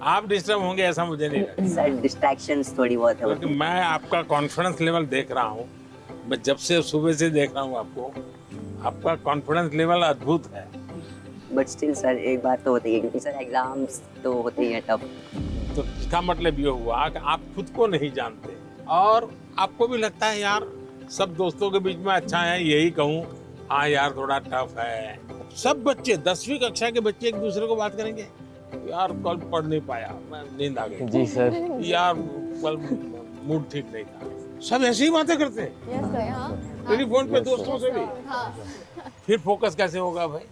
आप डिस्टर्ब होंगे ऐसा मुझे नहीं लगता। सर, डिस्ट्रैक्शंस थोड़ी बहुत है। क्योंकि मैं आपका कॉन्फिडेंस लेवल देख रहा हूँ, मैं जब से सुबह से देख रहा हूँ आपको, आपका कॉन्फिडेंस लेवल अद्भुत है। बट स्टिल सर, एक बात तो होती है, क्योंकि सर एग्जाम्स तो होते ही हैं टफ। तो इसका मतलब ये हुआ कि आप खुद को नहीं जानते और आपको भी लगता है यार सब दोस्तों के बीच में अच्छा है, यही कहूँ हाँ यार थोड़ा टफ है। सब बच्चे 10वीं कक्षा के बच्चे एक दूसरे को बात करेंगे, यार कल पढ़ नहीं पाया, मैं नींद आ गई। जी सर। यार कल मूड ठीक नहीं था। सब ऐसी ही बातें करते हैं टेलीफोन पे दोस्तों से भी। फिर फोकस कैसे होगा भाई?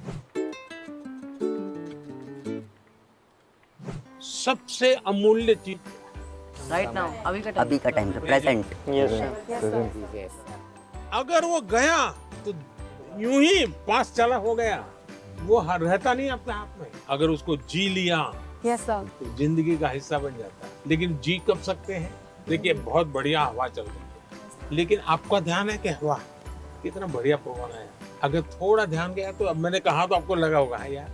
सबसे अमूल्य चीज राइट नाउ, अभी का टाइम, प्रेजेंट। अगर वो गया तो यूं ही पास चला हो गया, वो रहता नहीं अपने हाथ में। अगर उसको जी लिया तो जिंदगी का हिस्सा बन जाता है। लेकिन जी कब सकते हैं? देखिए बहुत बढ़िया हवा चल रही है, लेकिन आपका ध्यान है कि हवा कितना बढ़िया पवन है। अगर थोड़ा ध्यान गया तो, अब मैंने कहा तो आपको लगा होगा यार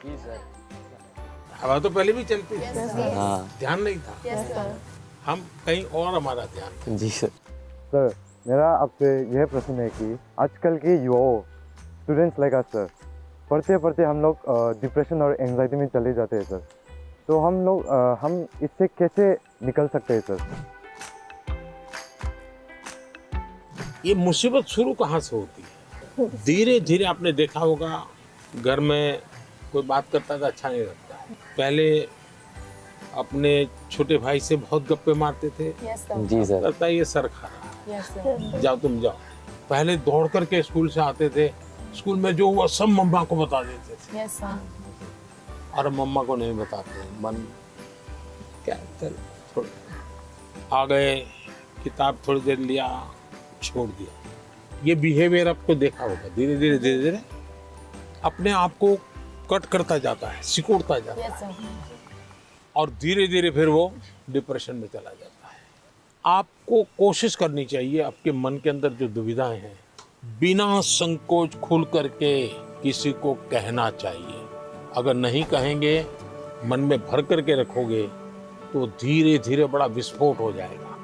जी सर, हवा तो पहले भी चलती थी, ध्यान नहीं था। हम कहीं और हमारा ध्यान। जी सर। सर, मेरा आपसे यह प्रश्न है कि आजकल के युवाओं, स्टूडेंट्स लाइक अस सर, पढ़ते पढ़ते हम लोग डिप्रेशन और एंजाइटी में चले जाते हैं सर। तो हम इससे कैसे निकल सकते हैं सर? ये मुसीबत शुरू कहाँ से होती है? धीरे धीरे आपने देखा होगा, घर में कोई बात करता था अच्छा नहीं लगता। पहले अपने छोटे भाई से बहुत गप्पे मारते थे। जी सर। लगता है ये सर खा रहा है, जाओ तुम जाओ। पहले दौड़ करके स्कूल से आते थे, स्कूल में जो हुआ सब मम्मा को बता देते थे। और मम्मा को नहीं बताते, मन क्या चल थोड़ा आ गए, किताब थोड़ी देर लिया, छोड़ दिया। ये बिहेवियर आपको देखा होगा, धीरे धीरे अपने आप को कट करता जाता है, सिकुड़ता जाता है, और धीरे धीरे फिर वो डिप्रेशन में चला जाता है। आपको कोशिश करनी चाहिए, आपके मन के अंदर जो दुविधाएं हैं, बिना संकोच खुल करके किसी को कहना चाहिए। अगर नहीं कहेंगे, मन में भर करके रखोगे, तो धीरे धीरे बड़ा विस्फोट हो जाएगा।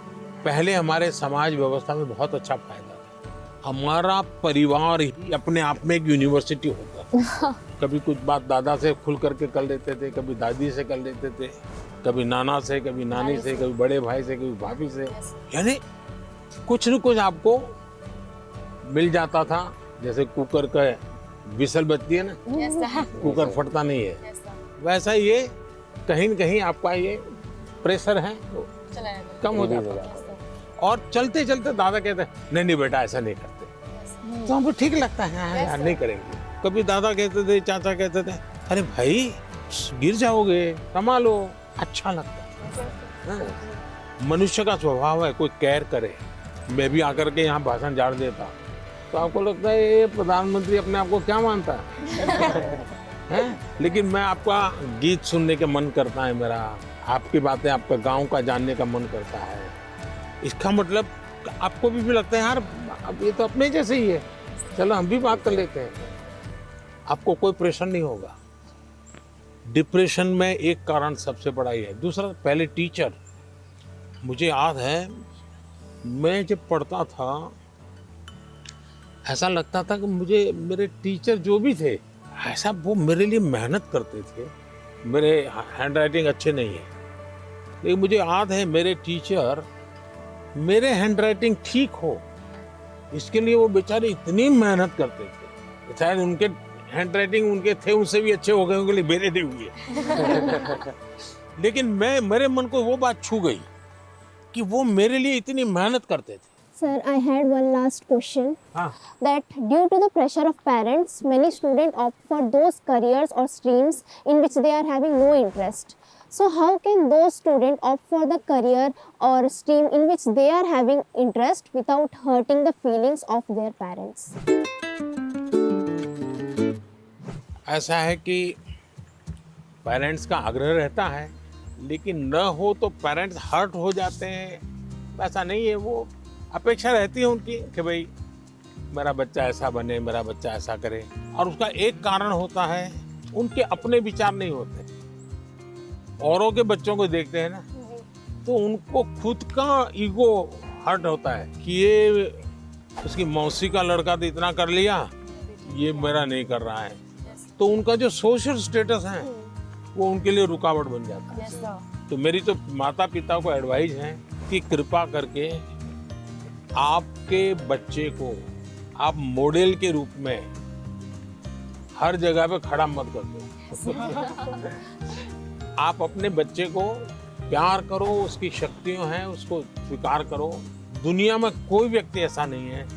पहले हमारे समाज व्यवस्था में बहुत अच्छा फायदा था। हमारा परिवार ही अपने आप में एक यूनिवर्सिटी होता था। कभी कुछ बात दादा से खुल करके कर लेते थे, कभी दादी से कर लेते थे, कभी नाना से, कभी नानी से, कभी बड़े भाई से, कभी भाभी से। यानी कुछ न कुछ आपको मिल जाता था। जैसे कुकर का विसल बजती है ना, कुकर फटता नहीं है, वैसा ये कहीं न कहीं आपका ये प्रेशर है कम हो जाता है। और चलते चलते दादा कहते हैं नहीं बेटा ऐसा नहीं करते, तो हमको ठीक लगता है, हाँ यार नहीं करेंगे। कभी दादा कहते थे, चाचा कहते थे अरे भाई गिर जाओगे, संभालो, अच्छा लगता है। मनुष्य का स्वभाव है कोई केयर करे। मैं भी आकर के यहाँ भाषण झाड़ देता तो आपको लगता है ये प्रधानमंत्री अपने आप को क्या मानता है? लेकिन मैं आपका गीत सुनने का मन करता है, मेरा आपकी बातें, आपका गांव का जानने का मन करता है। इसका मतलब आपको भी लगता है यार अब ये तो अपने जैसे ही है, चलो हम भी बात कर लेते हैं। आपको कोई प्रेशर नहीं होगा। डिप्रेशन में एक कारण सबसे बड़ा ही है। दूसरा, पहले टीचर, मुझे याद है मैं जब पढ़ता था ऐसा लगता था कि मुझे मेरे टीचर जो भी थे ऐसा वो मेरे लिए मेहनत करते थे। मेरे हैंड राइटिंग अच्छे नहीं है, लेकिन मुझे याद है मेरे टीचर मेरे हैंड राइटिंग ठीक हो इसके लिए वो बेचारे इतनी मेहनत करते थे। शायद उनके हैंड राइटिंग उनके थे उनसे भी अच्छे हो गए होंगे, मेरे नहीं हुए। लेकिन मेरे मन को वो बात छू गई कि वो मेरे लिए इतनी मेहनत करते थे। Sir, I had one last question. That due to the pressure of parents, many students opt for those careers or streams in which they are having no interest. So how can those students opt for the career or stream in which they are having interest without hurting the feelings of their parents? ऐसा है कि parents का आग्रह रहता है, लेकिन न हो तो पेरेंट्स हर्ट हो जाते हैं। ऐसा नहीं है, वो अपेक्षा रहती है उनकी कि भाई मेरा बच्चा ऐसा बने, मेरा बच्चा ऐसा करे। और उसका एक कारण होता है उनके अपने विचार नहीं होते। औरों के बच्चों को देखते हैं ना, तो उनको खुद का ईगो हर्ट होता है कि ये उसकी मौसी का लड़का तो इतना कर लिया, ये मेरा नहीं कर रहा है। तो उनका जो सोशल स्टेटस है वो उनके लिए रुकावट बन जाता है। तो मेरी तो माता पिता को एडवाइस है कि कृपा करके आपके बच्चे को आप मॉडल के रूप में हर जगह पे खड़ा मत कर दो। आप अपने बच्चे को प्यार करो, उसकी शक्तियां हैं उसको स्वीकार करो। दुनिया में कोई व्यक्ति ऐसा नहीं है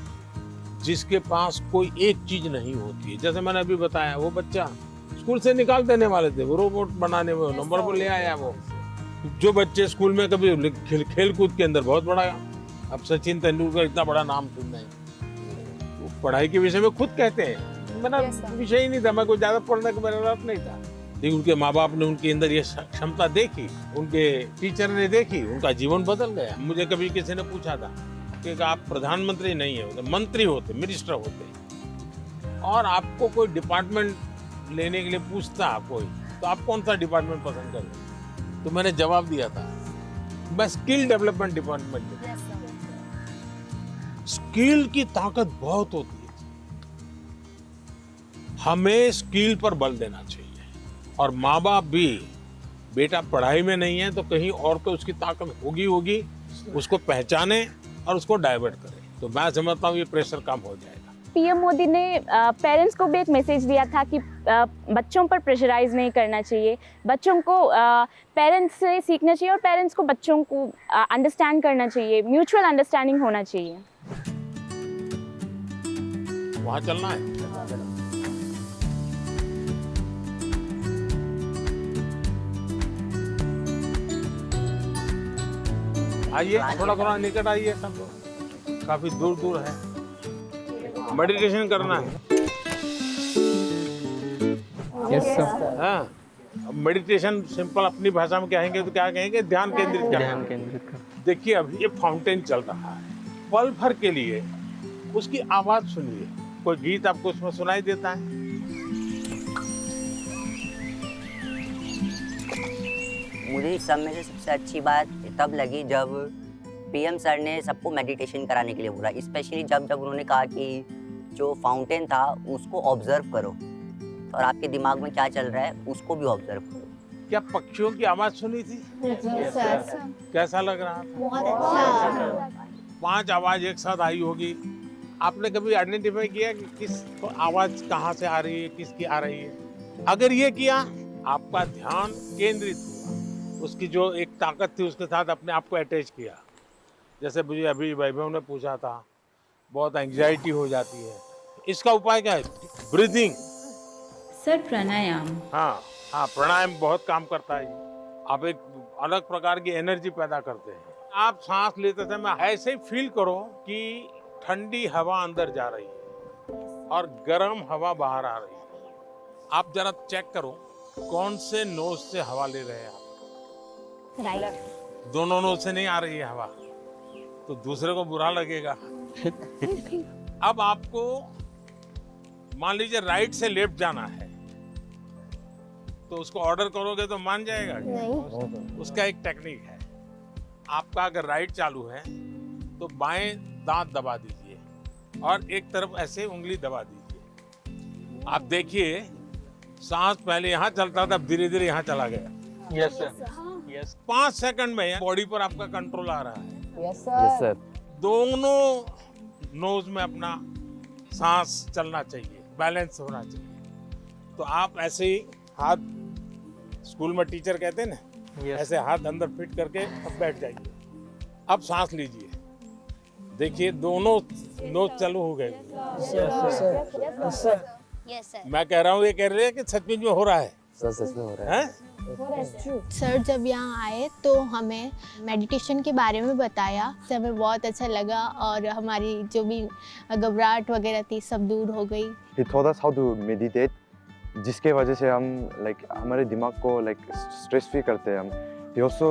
जिसके पास कोई एक चीज नहीं होती है। जैसे मैंने अभी बताया, वो बच्चा स्कूल से निकाल देने वाले थे, वो रोबोट बनाने में नंबर पर ले आया। वो जो बच्चे स्कूल में कभी खेल कूद के अंदर बहुत बड़ा, अब सचिन तेंदुलकर इतना बड़ा नाम सुन रहे हैं, वो पढ़ाई के विषय में खुद कहते हैं मेरा विषय ही नहीं था, मैं कोई ज्यादा पढ़ने का मेरा रस नहीं था। लेकिन उनके माँ बाप ने उनके अंदर ये क्षमता देखी, उनके टीचर ने देखी, उनका जीवन बदल गया। मुझे कभी किसी ने पूछा था कि आप प्रधानमंत्री नहीं है, मंत्री होते, मिनिस्टर होते, और आपको कोई डिपार्टमेंट लेने के लिए पूछता कोई, तो आप कौन सा डिपार्टमेंट पसंद करें? तो मैंने जवाब दिया था मैं स्किल डेवलपमेंट डिपार्टमेंट। स्किल की ताकत बहुत होती है, हमें स्किल पर बल देना चाहिए। और माँ बाप भी, बेटा पढ़ाई में नहीं है तो कहीं और तो उसकी ताकत होगी, उसको पहचाने और उसको डाइवर्ट करें। तो मैं समझता हूँ ये प्रेशर कम हो जाएगा। पीएम मोदी ने पेरेंट्स को भी एक मैसेज दिया था कि बच्चों पर प्रेशराइज नहीं करना चाहिए, बच्चों को पेरेंट्स से सीखना चाहिए और पेरेंट्स को बच्चों को अंडरस्टैंड करना चाहिए, म्यूचुअल अंडरस्टैंडिंग होना चाहिए। वहाँ चलना है। आइए, थोड़ा निकट आइए, सब लोग काफी दूर दूर है। मेडिटेशन करना है। Yes sir. हाँ, मेडिटेशन सिंपल अपनी भाषा में कहेंगे तो क्या कहेंगे? ध्यान केंद्रित करना। ध्यान केंद्रित कर। देखिए अभी ये फाउंटेन चल रहा है, पल भर के लिए उसकी आवाज सुनिए। कोई गीत आपको उसमें सुनाई देता है? मुझे इस सब में से सबसे अच्छी बात तब लगी जब पीएम सर ने सबको मेडिटेशन कराने के लिए बोला। स्पेशली जब उन्होंने कहा कि जो फाउंटेन था उसको ऑब्जर्व करो और आपके दिमाग में क्या चल रहा है उसको भी ऑब्जर्व करो। क्या पक्षियों की आवाज सुनी थी? कैसा लग रहा था? बहुत अच्छा। 5 आवाज एक साथ आई होगी। आपने कभी आइडेंटिफाई किया कि किस आवाज कहाँ से आ रही है, किसकी आ रही है? अगर ये किया, आपका ध्यान केंद्रित हुआ, उसकी जो एक ताकत थी उसके साथ अपने आप को अटैच किया। जैसे मुझे अभी वैभव ने पूछा था, बहुत एंग्जाइटी हो जाती है, इसका उपाय क्या है? ब्रीथिंग। सर प्राणायाम। हाँ, प्राणायाम बहुत काम करता है। आप एक अलग प्रकार की एनर्जी पैदा करते हैं। आप सांस लेते समय ऐसे ही फील करो कि ठंडी हवा अंदर जा रही है और गर्म हवा बाहर आ रही है। आप जरा चेक करो कौन से नोज से हवा ले रहे हैं आप। राइट। दोनों नोज से नहीं आ रही है हवा तो दूसरे को बुरा लगेगा। अब आपको मान लीजिए राइट से लेफ्ट जाना है, तो उसको ऑर्डर करोगे तो मान जाएगा? नहीं। उसका एक टेक्निक है। आपका अगर राइट चालू है तो बाएं दांत दबा दीजिए और एक तरफ ऐसे उंगली दबा दीजिए। आप देखिए, सांस पहले यहाँ चलता था, धीरे धीरे यहाँ चला गया। Yes sir, yes. 5 सेकंड में बॉडी पर आपका कंट्रोल आ रहा है। Yes sir. दोनों नोज में अपना सांस चलना चाहिए, बैलेंस होना चाहिए। तो आप ऐसे ही हाथ, स्कूल में टीचर कहते हैं ना, ऐसे हाथ अंदर फिट करके अब बैठ जाइए। अब सांस लीजिए, देखिए दोनों नोज चालू हो गए। मैं कह रहा हूँ, ये कह रहे हैं कि सचमुच में हो रहा है। सच में हो रहा है। सर जब यहाँ आए तो हमें मेडिटेशन के बारे में बताया, तो हमें बहुत अच्छा लगा और हमारी जो भी घबराहट वगैरह थी सब दूर हो गई। He taught us how to meditate, जिसके वजह से हम हमारे दिमाग को स्ट्रेस फ्री करते हैं हम। He also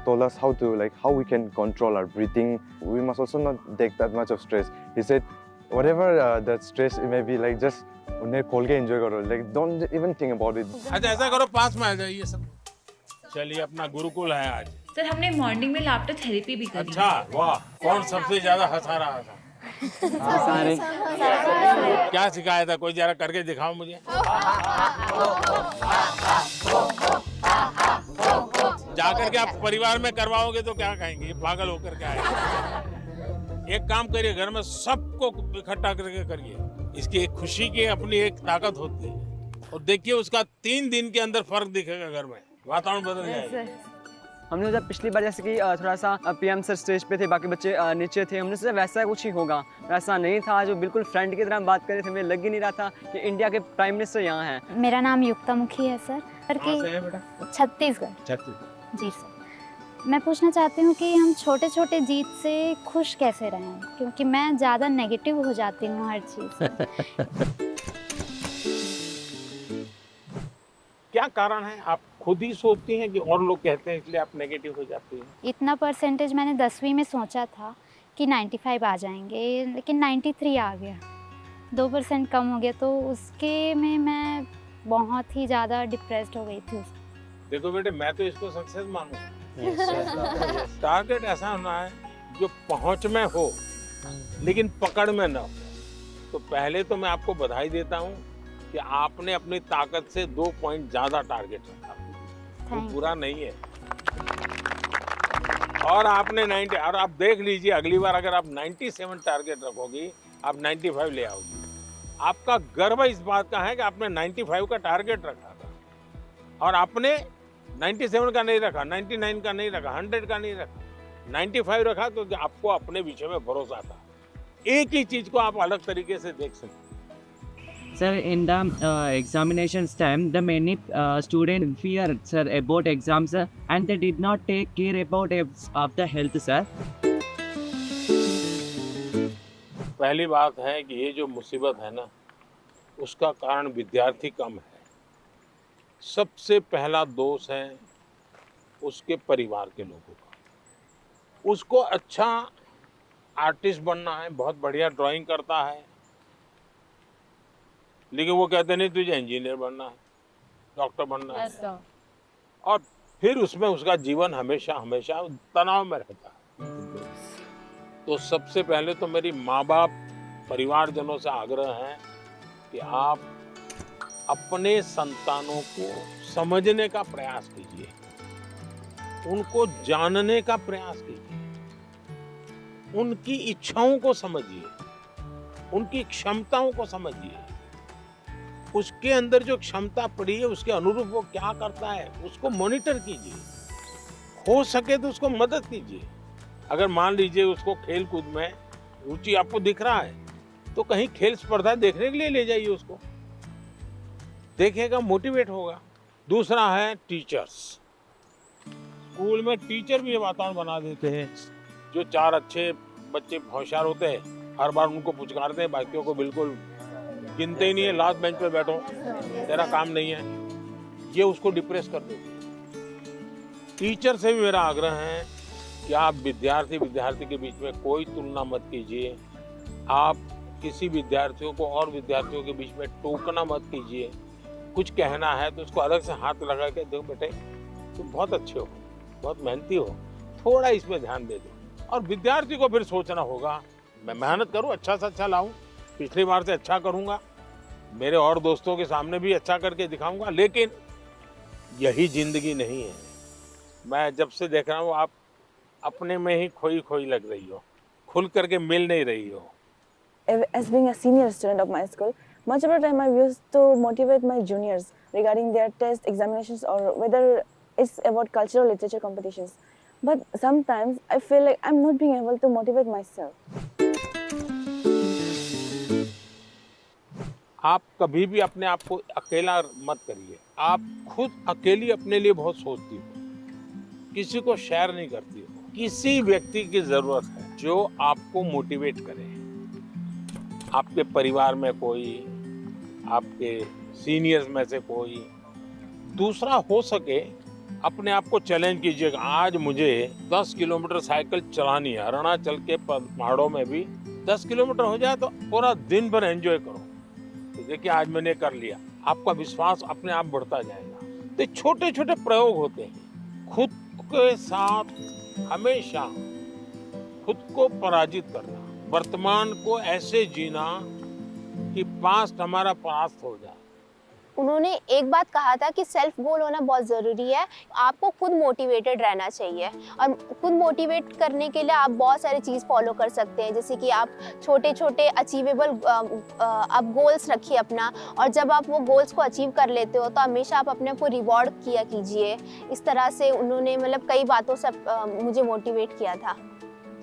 told us how we can control our breathing. We must also not take that much of stress. He said, whatever that stress it may be, just उन्हें खोल के एंजॉय करो, don't even think about it. अच्छा ऐसा करो, पास में आ जाइए सब। चलिए, अपना गुरुकुल है आज। सर हमने मॉर्निंग में लाफ्टर थेरेपी भी करी। अच्छा, वाह। कौन सबसे ज्यादा हंसा रहा था? सारे। क्या सिखाया था? कोई जरा करके दिखाओ मुझे। जाकर के आप परिवार में करवाओगे तो क्या कहेंगे, पागल होकर के आए। एक काम करिए, घर में सबको इकट्ठा करके करिए। इसकी एक खुशी की अपनी एक ताकत होती है, और देखिए उसका 3 दिन के अंदर फर्क दिखेगा, घर में वातावरण बदल जाएगा। हमने सोचा पिछली बार जैसे कि थोड़ा सा पीएम सर स्टेज पे थे, बाकी बच्चे नीचे थे, हमने सोचा वैसा कुछ ही होगा। वैसा नहीं था, जो बिल्कुल फ्रेंड की तरह बात कर रहे थे। हमें लग ही नहीं रहा था कि इंडिया के प्राइम मिनिस्टर यहाँ हैं। मेरा नाम युक्ता मुखी है सर। छत्तीसगढ़। जी सर, मैं पूछना चाहती हूँ कि हम छोटे छोटे जीत से खुश कैसे रहें, क्योंकि मैं ज़्यादा नेगेटिव हो जाती हूँ हर चीज़। क्या कारण है? आप खुद ही सोचती हैं कि और लोग कहते हैं इसलिए आप नेगेटिव हो जाती हैं? इतना परसेंटेज मैंने 10वीं में सोचा था कि 95 आ जाएंगे, लेकिन 93 आ गया। 2% कम हो गया, तो उसके में मैं बहुत ही ज़्यादा डिप्रेस्ड हो गई थी। देखो बेटे, मैं तो इसको सक्सेस मानूंगा। टारगेट ऐसा होना है जो पहुंच में हो लेकिन पकड़ में न हो। तो पहले तो मैं आपको बधाई देता हूं कि आपने अपनी ताकत से 2 पॉइंट ज्यादा टारगेट रखा, वो बुरा नहीं है। और आपने 90, और आप देख लीजिए अगली बार अगर आप 97 टारगेट रखोगी, आप 95 ले आओगी। आपका गर्व इस बात का है कि आपने 95 का टारगेट रखा था, और आपने 97 का नहीं रखा, 99 का नहीं रखा, 100 का नहीं रखा, 95 रखा, क्योंकि आपको अपने विषय में भरोसा था। एक ही चीज को आप अलग तरीके से देख सकते। Sir, in the examinations time, the many students fear, sir, about exams, and they did not take care about of the health, sir. पहली बात है कि ये जो मुसीबत है ना, उसका कारण विद्यार्थी कम है। सबसे पहला दोष है उसके परिवार के लोगों का। उसको अच्छा आर्टिस्ट बनना है, बहुत बढ़िया ड्राइंग करता है, लेकिन वो कहते नहीं तुझे इंजीनियर बनना है, डॉक्टर बनना है, और फिर उसमें उसका जीवन हमेशा हमेशा तनाव में रहता है। तो सबसे पहले तो मेरी माँ बाप, परिवारजनों से आग्रह है कि आप अपने संतानों को समझने का प्रयास कीजिए, उनको जानने का प्रयास कीजिए, उनकी इच्छाओं को समझिए, उनकी क्षमताओं को समझिए। उसके अंदर जो क्षमता पड़ी है उसके अनुरूप वो क्या करता है उसको मॉनिटर कीजिए, हो सके तो उसको मदद कीजिए। अगर मान लीजिए उसको खेल कूद में रुचि आपको दिख रहा है तो कहीं खेल स्पर्धा देखने के लिए ले जाइए, उसको देखेगा, मोटिवेट होगा। दूसरा है टीचर्स। स्कूल में टीचर भी ये वातावरण बना देते हैं, जो 4 अच्छे बच्चे होशियार होते हैं हर बार उनको पुचकारते हैं, बाकियों को बिल्कुल गिनते ही नहीं है, लास्ट बेंच पे बैठो, तेरा काम नहीं है, ये उसको डिप्रेस कर देते हैं। टीचर से भी मेरा आग्रह है कि आप विद्यार्थी के बीच में कोई तुलना मत कीजिए, आप किसी विद्यार्थियों को और विद्यार्थियों के बीच में टोकना मत कीजिए। कुछ कहना है तो उसको अलग से हाथ लगा के, देखो बेटे तुम बहुत अच्छे हो, बहुत मेहनती हो, थोड़ा इसमें ध्यान दे दो। और विद्यार्थी को फिर सोचना होगा मैं मेहनत करूं, अच्छा से अच्छा लाऊं, पिछली बार से अच्छा करूंगा, मेरे और दोस्तों के सामने भी अच्छा करके दिखाऊंगा। लेकिन यही जिंदगी नहीं है। मैं जब से देख रहा हूँ आप अपने में ही खोई खोई लग रही हो, खुल करके मिल नहीं रही हो। As being a senior student of my school, much of the time I used to motivate my juniors regarding their test examinations or whether it's about cultural literature competitions. But sometimes I feel like I'm not being able to motivate myself. आप कभी भी अपने आप को अकेला मत करिए। आप खुद अकेली अपने लिए बहुत सोचती हो, किसी को शेयर नहीं करती हो। किसी व्यक्ति की जरूरत है जो आपको मोटिवेट करे। आपके परिवार में कोई, आपके सीनियर्स में से कोई, दूसरा हो सके अपने आप को चैलेंज कीजिएगा। आज मुझे 10 किलोमीटर साइकिल चलानी है, अरुणाचल के पहाड़ों में भी 10 किलोमीटर हो जाए तो पूरा दिन भर एंजॉय करो। तो देखिए आज मैंने कर लिया, आपका विश्वास अपने आप बढ़ता जाएगा। तो छोटे छोटे प्रयोग होते हैं। खुद के साथ हमेशा खुद को पराजित करना, वर्तमान को ऐसे जीना कि पास्ट हमारा पास्ट हो जाए। उन्होंने एक बात कहा था कि सेल्फ गोल होना बहुत ज़रूरी है। आपको खुद मोटिवेटेड रहना चाहिए और खुद मोटिवेट करने के लिए आप बहुत सारी चीज़ फॉलो कर सकते हैं, जैसे कि आप छोटे छोटे अचीवेबल आप गोल्स रखिए अपना, और जब आप वो गोल्स को अचीव कर लेते हो तो हमेशा आप अपने आप को रिवॉर्ड किया कीजिए। इस तरह से उन्होंने मतलब कई बातों से मुझे मोटिवेट किया था।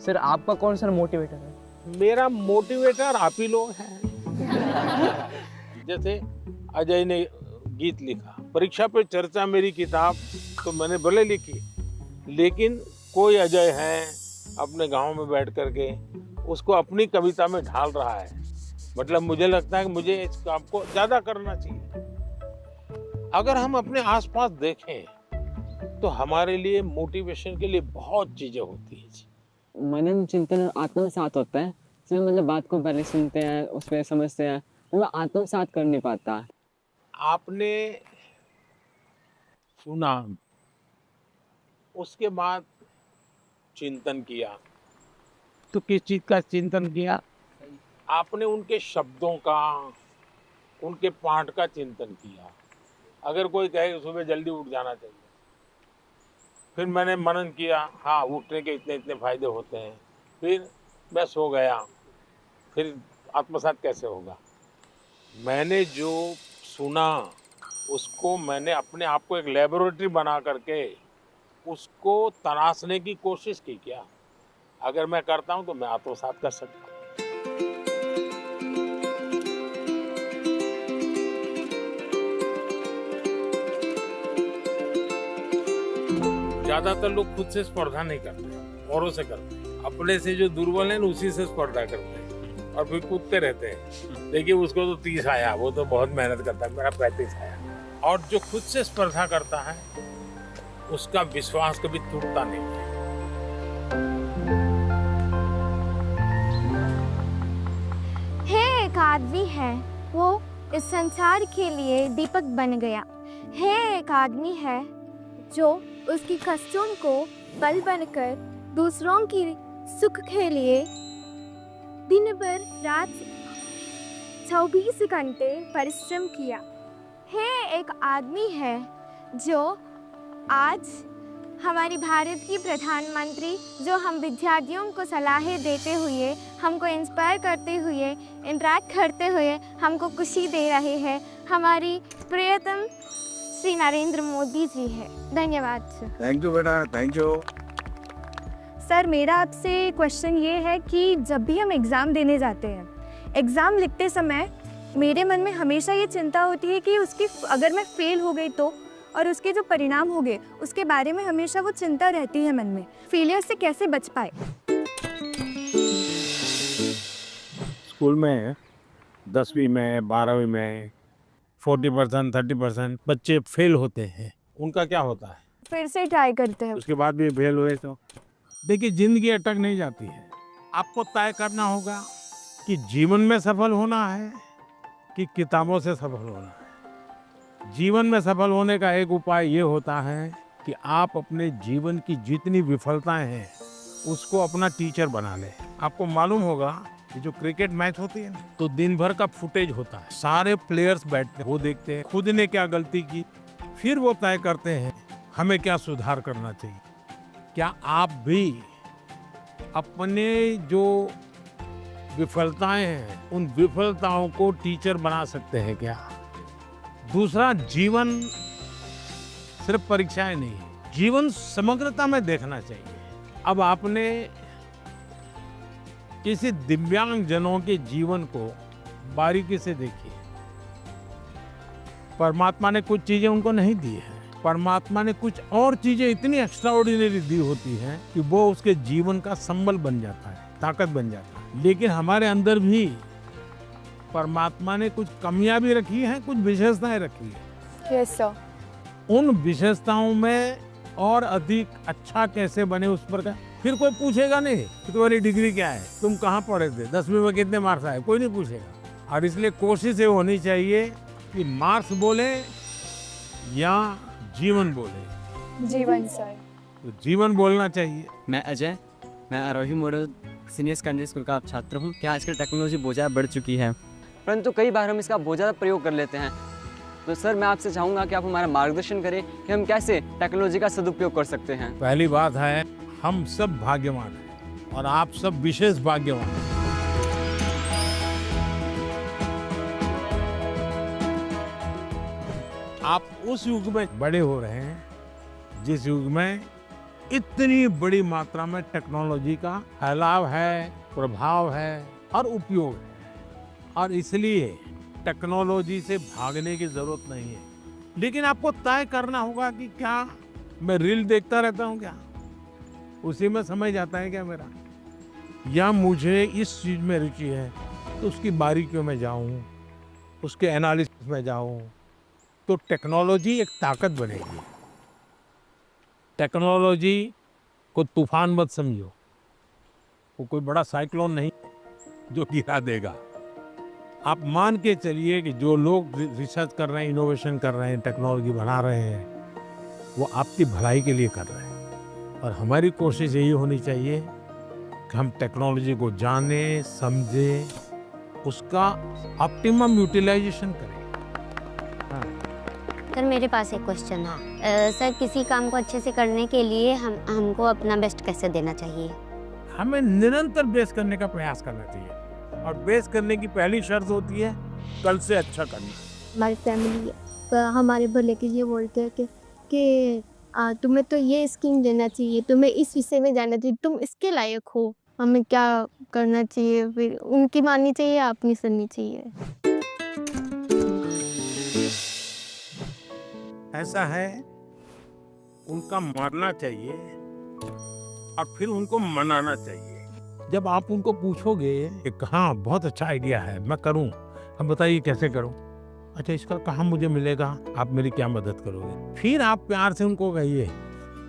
सर आपका कौन सा मोटिवेटर है? मेरा मोटिवेटर आप ही लोग हैं। जैसे अजय ने गीत लिखा, परीक्षा पे चर्चा मेरी किताब, तो मैंने भले लिखी, लेकिन कोई अजय है अपने गांव में बैठ करके उसको अपनी कविता में ढाल रहा है। मतलब मुझे लगता है कि मुझे इस काम को ज़्यादा करना चाहिए। अगर हम अपने आसपास देखें तो हमारे लिए मोटिवेशन के लिए बहुत चीज़ें होती हैं। मनन चिंतन आत्मसात होता है, इसमें मतलब बात को पहले सुनते हैं, उस पर समझते हैं, वो आत्मसात कर नहीं पाता। आपने सुना, उसके बाद चिंतन किया, तो किस चीज़ का चिंतन किया? आपने उनके शब्दों का, उनके पाठ का चिंतन किया। अगर कोई कहे सुबह जल्दी उठ जाना चाहिए, फिर मैंने मनन किया, हाँ उठने के इतने इतने फायदे होते हैं, फिर मैं सो गया, फिर आत्मसात कैसे होगा? मैंने जो सुना उसको मैंने अपने आप को एक लेबोरेटरी बना करके उसको तराशने की कोशिश की। क्या अगर मैं करता हूं तो मैं आत्मसात कर सकता हूं। ज्यादातर लोग खुद से स्पर्धा नहीं करते, औरों से करते हैं। अपने से जो दुर्बल है उसी से स्पर्धा करते हैं और फिर कूदते रहते हैं। देखिए उसको तो 30 आया, वो तो बहुत मेहनत करता है, मेरा 35 आया। और जो खुद से स्पर्धा करता है उसका विश्वास कभी टूटता नहीं है। है एक आदमी है, वो इस संसार के लिए दीपक बन गया। है एक आदमी है जो उसकी कष्टों को बल बनकर दूसरों की सुख के लिए दिन भर रात 24 घंटे परिश्रम किया। है एक आदमी है जो आज हमारी भारत की प्रधानमंत्री, जो हम विद्यार्थियों को सलाहें देते हुए, हमको इंस्पायर करते हुए, इंटरेक्ट करते हुए हमको खुशी दे रहे हैं, हमारी प्रियतम श्री नरेंद्र मोदी जी है। धन्यवाद सर। थैंक यू बेटा, थैंक यू। सर मेरा आपसे क्वेश्चन ये है कि जब भी हम एग्ज़ाम देने जाते हैं, एग्ज़ाम लिखते समय मेरे मन में हमेशा ये चिंता होती है कि उसकी अगर मैं फेल हो गई तो, और उसके जो परिणाम हो गए उसके बारे में हमेशा वो चिंता रहती है मन में। फेलियर से कैसे बच पाए? स्कूल में 10वीं में 12वीं में 40% 30% बच्चे फेल होते हैं। उनका क्या होता है? फिर से ट्राई करते हैं। उसके बाद भी फेल हुए तो देखिए जिंदगी अटक नहीं जाती है। आपको तय करना होगा कि जीवन में सफल होना है कि किताबों से सफल होना है। जीवन में सफल होने का एक उपाय ये होता है कि आप अपने जीवन की जितनी विफलताएं हैं उसको अपना टीचर बना लें। आपको मालूम होगा कि जो क्रिकेट मैच होती है ना, तो दिन भर का फुटेज होता है, सारे प्लेयर्स बैठते हैं, वो देखते हैं खुद ने क्या गलती की, फिर वो तय करते हैं हमें क्या सुधार करना चाहिए। क्या आप भी अपने जो विफलताएं हैं उन विफलताओं को टीचर बना सकते हैं क्या? दूसरा, जीवन सिर्फ परीक्षाएं नहीं है, जीवन समग्रता में देखना चाहिए। अब आपने किसी दिव्यांग जनों के जीवन को बारीकी से देखिए। परमात्मा ने कुछ चीजें उनको नहीं दी है, परमात्मा ने कुछ और चीजें इतनी एक्स्ट्राऑर्डिनरी दी होती हैं कि वो उसके जीवन का संबल बन जाता है, ताकत बन जाता है। लेकिन हमारे अंदर भी परमात्मा ने कुछ कमियां भी रखी हैं, कुछ विशेषताएं रखी हैं। Yes sir. उन विशेषताओं में और अधिक अच्छा कैसे बने उस पर का फिर कोई पूछेगा नहीं कि तुम्हारी डिग्री क्या है, तुम कहाँ पढ़े थे, 10वीं में कितने मार्क्स आए, कोई नहीं पूछेगा। और इसलिए कोशिश ये होनी चाहिए कि मार्क्स बोले या जीवन बोले। जीवन सर। तो जीवन बोलना चाहिए। मैं अजय, मैं आरोही मॉडल सीनियर सेकेंडरी स्कूल का छात्र हूँ। क्या आजकल टेक्नोलॉजी बहुत ज़्यादा बढ़ चुकी है, परंतु कई बार हम इसका बहुत ज़्यादा प्रयोग कर लेते हैं। तो सर मैं आपसे चाहूँगा कि आप हमारा मार्गदर्शन करें कि हम कैसे टेक्नोलॉजी का सदुपयोग कर सकते हैं। पहली बात है, हम सब भाग्यवान हैं और आप सब विशेष भाग्यवान हैं। आप उस युग में बड़े हो रहे हैं जिस युग में इतनी बड़ी मात्रा में टेक्नोलॉजी का फैलाव है, प्रभाव है और उपयोग है, और इसलिए टेक्नोलॉजी से भागने की जरूरत नहीं है। लेकिन आपको तय करना होगा कि क्या मैं रील देखता रहता हूँ, क्या उसी में समय जाता है क्या मेरा, या मुझे इस चीज में रुचि है तो उसकी बारीकियों में जाऊँ, उसके एनालिसिस में जाऊँ, तो टेक्नोलॉजी एक ताकत बनेगी। टेक्नोलॉजी को तूफान मत समझो, वो कोई बड़ा साइक्लोन नहीं जो गिरा देगा। आप मान के चलिए कि जो लोग रिसर्च कर रहे हैं, इनोवेशन कर रहे हैं, टेक्नोलॉजी बना रहे हैं, वो आपकी भलाई के लिए कर रहे हैं। और हमारी कोशिश यही होनी चाहिए कि हम टेक्नोलॉजी को जानें, समझें, उसका ऑप्टिमम यूटिलाइजेशन करें। सर मेरे पास एक क्वेश्चन है। सर किसी काम को अच्छे से करने के लिए हमको अपना बेस्ट कैसे देना चाहिए? हमें निरंतर बेस्ट करने का प्रयास करना चाहिए, और बेस्ट करने की पहली शर्त होती है कल से अच्छा करना। हमारी फैमिली हमारे भले के लिए बोलते हैं कि तुम्हें तो ये स्कीम देना चाहिए, तुम्हें इस विषय में जाना चाहिए, तुम इसके लायक हो, हमें क्या करना चाहिए, फिर उनकी माननी चाहिए, अपनी सुननी चाहिए। ऐसा है, उनका मानना चाहिए और फिर उनको मनाना चाहिए। जब आप उनको पूछोगे कि हाँ बहुत अच्छा आइडिया है, मैं करूं, हम बताइए कैसे करूं, अच्छा इसका कहाँ मुझे मिलेगा, आप मेरी क्या मदद करोगे, फिर आप प्यार से उनको कहिए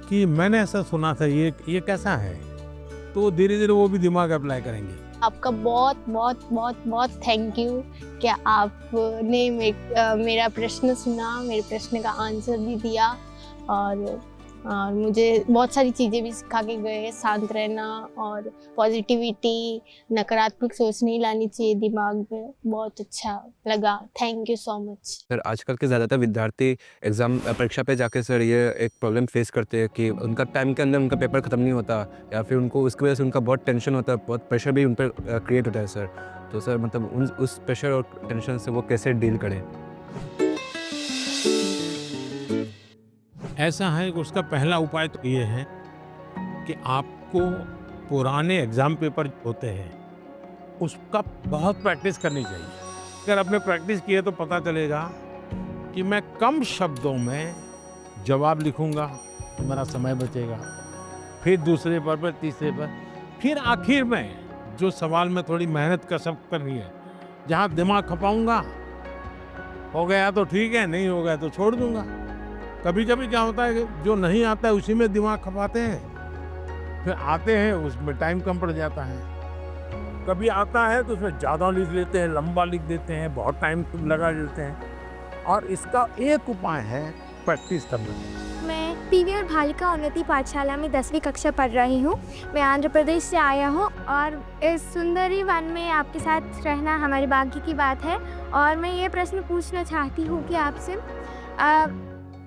कि मैंने ऐसा सुना था, ये कैसा है, तो धीरे धीरे वो भी दिमाग अप्लाई करेंगे। आपका बहुत बहुत बहुत बहुत थैंक यू कि आपने मेरा प्रश्न सुना, मेरे प्रश्न का आंसर भी दिया, और मुझे बहुत सारी चीज़ें भी सिखा के गए। शांत रहना और पॉजिटिविटी, नकारात्मक सोच नहीं लानी चाहिए दिमाग में। बहुत अच्छा लगा, thank you so much. Sir आजकल के ज़्यादातर विद्यार्थी एग्ज़ाम परीक्षा पे जाके सर ये एक प्रॉब्लम फेस करते हैं कि उनका टाइम के अंदर उनका पेपर ख़त्म नहीं होता, या फिर उनको उसकी वजह से उनका बहुत टेंशन होता है, बहुत प्रेशर भी उन पर क्रिएट होता है सर। तो सर मतलब उस प्रेशर और टेंशन से वो कैसे डील करें? ऐसा है कि उसका पहला उपाय तो ये है कि आपको पुराने एग्जाम पेपर होते हैं उसका बहुत प्रैक्टिस करनी चाहिए। अगर आपने प्रैक्टिस की है तो पता चलेगा कि मैं कम शब्दों में जवाब लिखूंगा तो मेरा समय बचेगा, फिर दूसरे पर तीसरे पर, फिर आखिर में जो सवाल में थोड़ी मेहनत कसरत करनी है, जहाँ दिमाग खपाऊंगा, हो गया तो ठीक है, नहीं हो गया तो छोड़ दूंगा। कभी कभी क्या होता है कि जो नहीं आता है उसी में दिमाग खपाते हैं, फिर आते हैं उसमें टाइम कम पड़ जाता है। कभी आता है तो उसमें ज़्यादा लिख लेते हैं, लंबा लिख देते हैं, बहुत टाइम लगा देते हैं। और इसका एक उपाय है प्रैक्टिस करना। मैं पीवीआर बालिका उन्नति पाठशाला में 10वीं कक्षा पढ़ रही हूँ। मैं आंध्र प्रदेश से आया हूँ और इस सुंदरी वन में आपके साथ रहना हमारे भाग्य की बात है। और मैं ये प्रश्न पूछना चाहती हूँ कि आपसे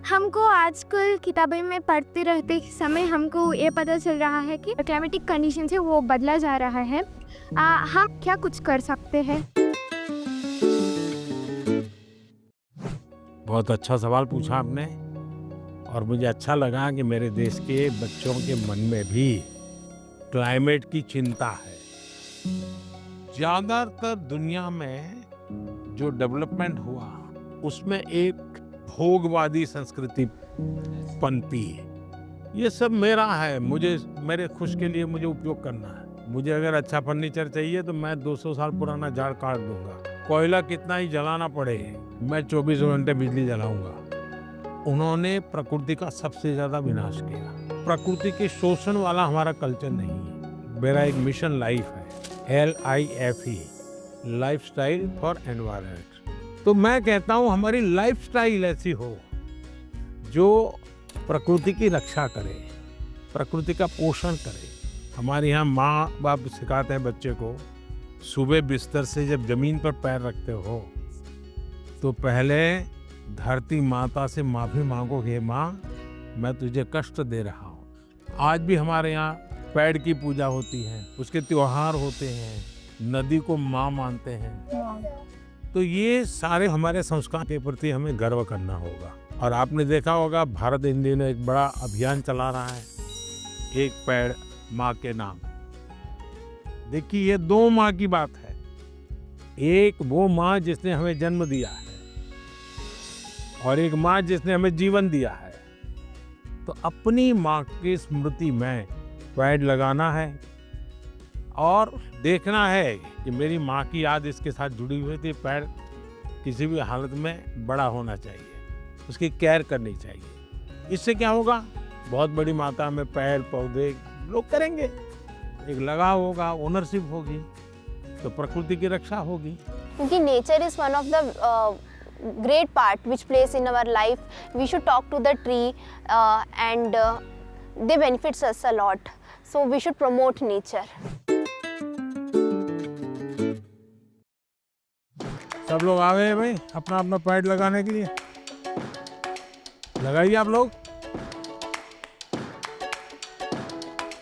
हमको आजकल किताबें में पढ़ते रहते समय हमको ये पता चल रहा है कि क्लाइमेटिक कंडीशन है वो बदला जा रहा है। हम क्या कुछ कर सकते हैं? बहुत अच्छा सवाल पूछा आपने और मुझे अच्छा लगा कि मेरे देश के बच्चों के मन में भी क्लाइमेट की चिंता है। ज़्यादातर दुनिया में जो डेवलपमेंट हुआ उसमें एक भोगवादी संस्कृति पनपी है। ये सब मेरा है, मुझे मेरे खुश के लिए मुझे उपयोग करना है। मुझे अगर अच्छा फर्नीचर चाहिए तो मैं 200 साल पुराना झाड़ काट दूंगा। कोयला कितना ही जलाना पड़े मैं 24 घंटे बिजली जलाऊंगा। उन्होंने प्रकृति का सबसे ज्यादा विनाश किया। प्रकृति के शोषण वाला हमारा कल्चर नहीं है। मेरा एक मिशन लाइफ है, LIFE, लाइफस्टाइल फॉर एनवायरनमेंट। तो मैं कहता हूँ हमारी लाइफस्टाइल ऐसी हो जो प्रकृति की रक्षा करे, प्रकृति का पोषण करे। हमारे यहाँ माँ बाप सिखाते हैं बच्चे को, सुबह बिस्तर से जब जमीन पर पैर रखते हो तो पहले धरती माता से माफी मांगो, हे माँ मैं तुझे कष्ट दे रहा हूँ। आज भी हमारे यहाँ पेड़ की पूजा होती है, उसके त्योहार होते हैं, नदी को माँ मानते हैं। तो ये सारे हमारे संस्कार के प्रति हमें गर्व करना होगा। और आपने देखा होगा भारत इन दिनों एक बड़ा अभियान चला रहा है, एक पेड़ माँ के नाम। देखिए ये दो माँ की बात है। एक वो माँ जिसने हमें जन्म दिया है और एक माँ जिसने हमें जीवन दिया है। तो अपनी माँ की स्मृति में पेड़ लगाना है और देखना है कि मेरी माँ की याद इसके साथ जुड़ी हुई थी। पेड़ किसी भी हालत में बड़ा होना चाहिए, उसकी केयर करनी चाहिए। इससे क्या होगा, बहुत बड़ी मात्रा में पेड़ पौधे लोग करेंगे, एक लगाव होगा, ओनरशिप होगी, तो प्रकृति की रक्षा होगी। क्योंकि nature is one of the great part which plays in our life. We should talk to the tree and they benefits us a lot. So we should promote nature. सब लोग आ गए भाई अपना अपना पेड़ लगाने के लिए। लगाइए आप लोग।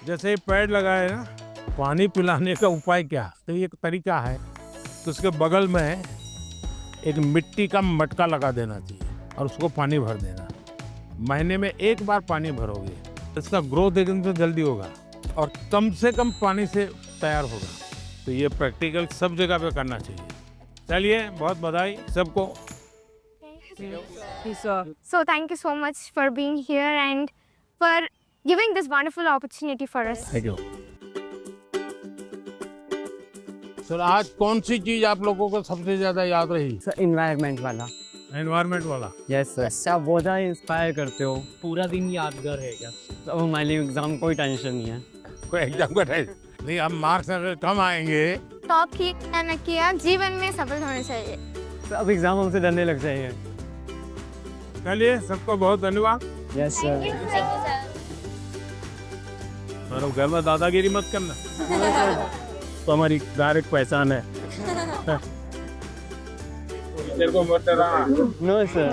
जैसे ही पेड़ लगाए ना, पानी पिलाने का उपाय क्या, तो ये एक तरीका है। तो उसके बगल में एक मिट्टी का मटका लगा देना चाहिए और उसको पानी भर देना। महीने में एक बार पानी भरोगे, इसका ग्रोथ एकदम से जल्दी होगा और कम से कम पानी से तैयार होगा। तो ये प्रैक्टिकल सब जगह पे करना चाहिए। चलिए, बहुत बधाई सबको। So thank you so much for being here and for giving this wonderful opportunity for us. Thank you. Sir आज कौन सी चीज आप लोगों को सबसे ज्यादा याद रही? सर एनवायरनमेंट वाला। एनवायरनमेंट वाला? Yes sir. आप बहुत ज़्यादा इंस्पायर करते हो, पूरा दिन यादगार रहेगा। अब हमारे लिए एग्जाम कोई टेंशन नहीं है। कोई एग्जाम का टेंशन नहीं। अब मार्क्स अगर कम आएंगे टॉप किया, जीवन में सफल होना चाहिए। तो अब एग्जाम हमसे डरने लग जाएंगे। चलिए, सबको बहुत धन्यवाद। Yes sir. और घर में दादागिरी मत करना। तो हमारी डायरेक्ट पहचान है। टीचर को मत डरा। No sir.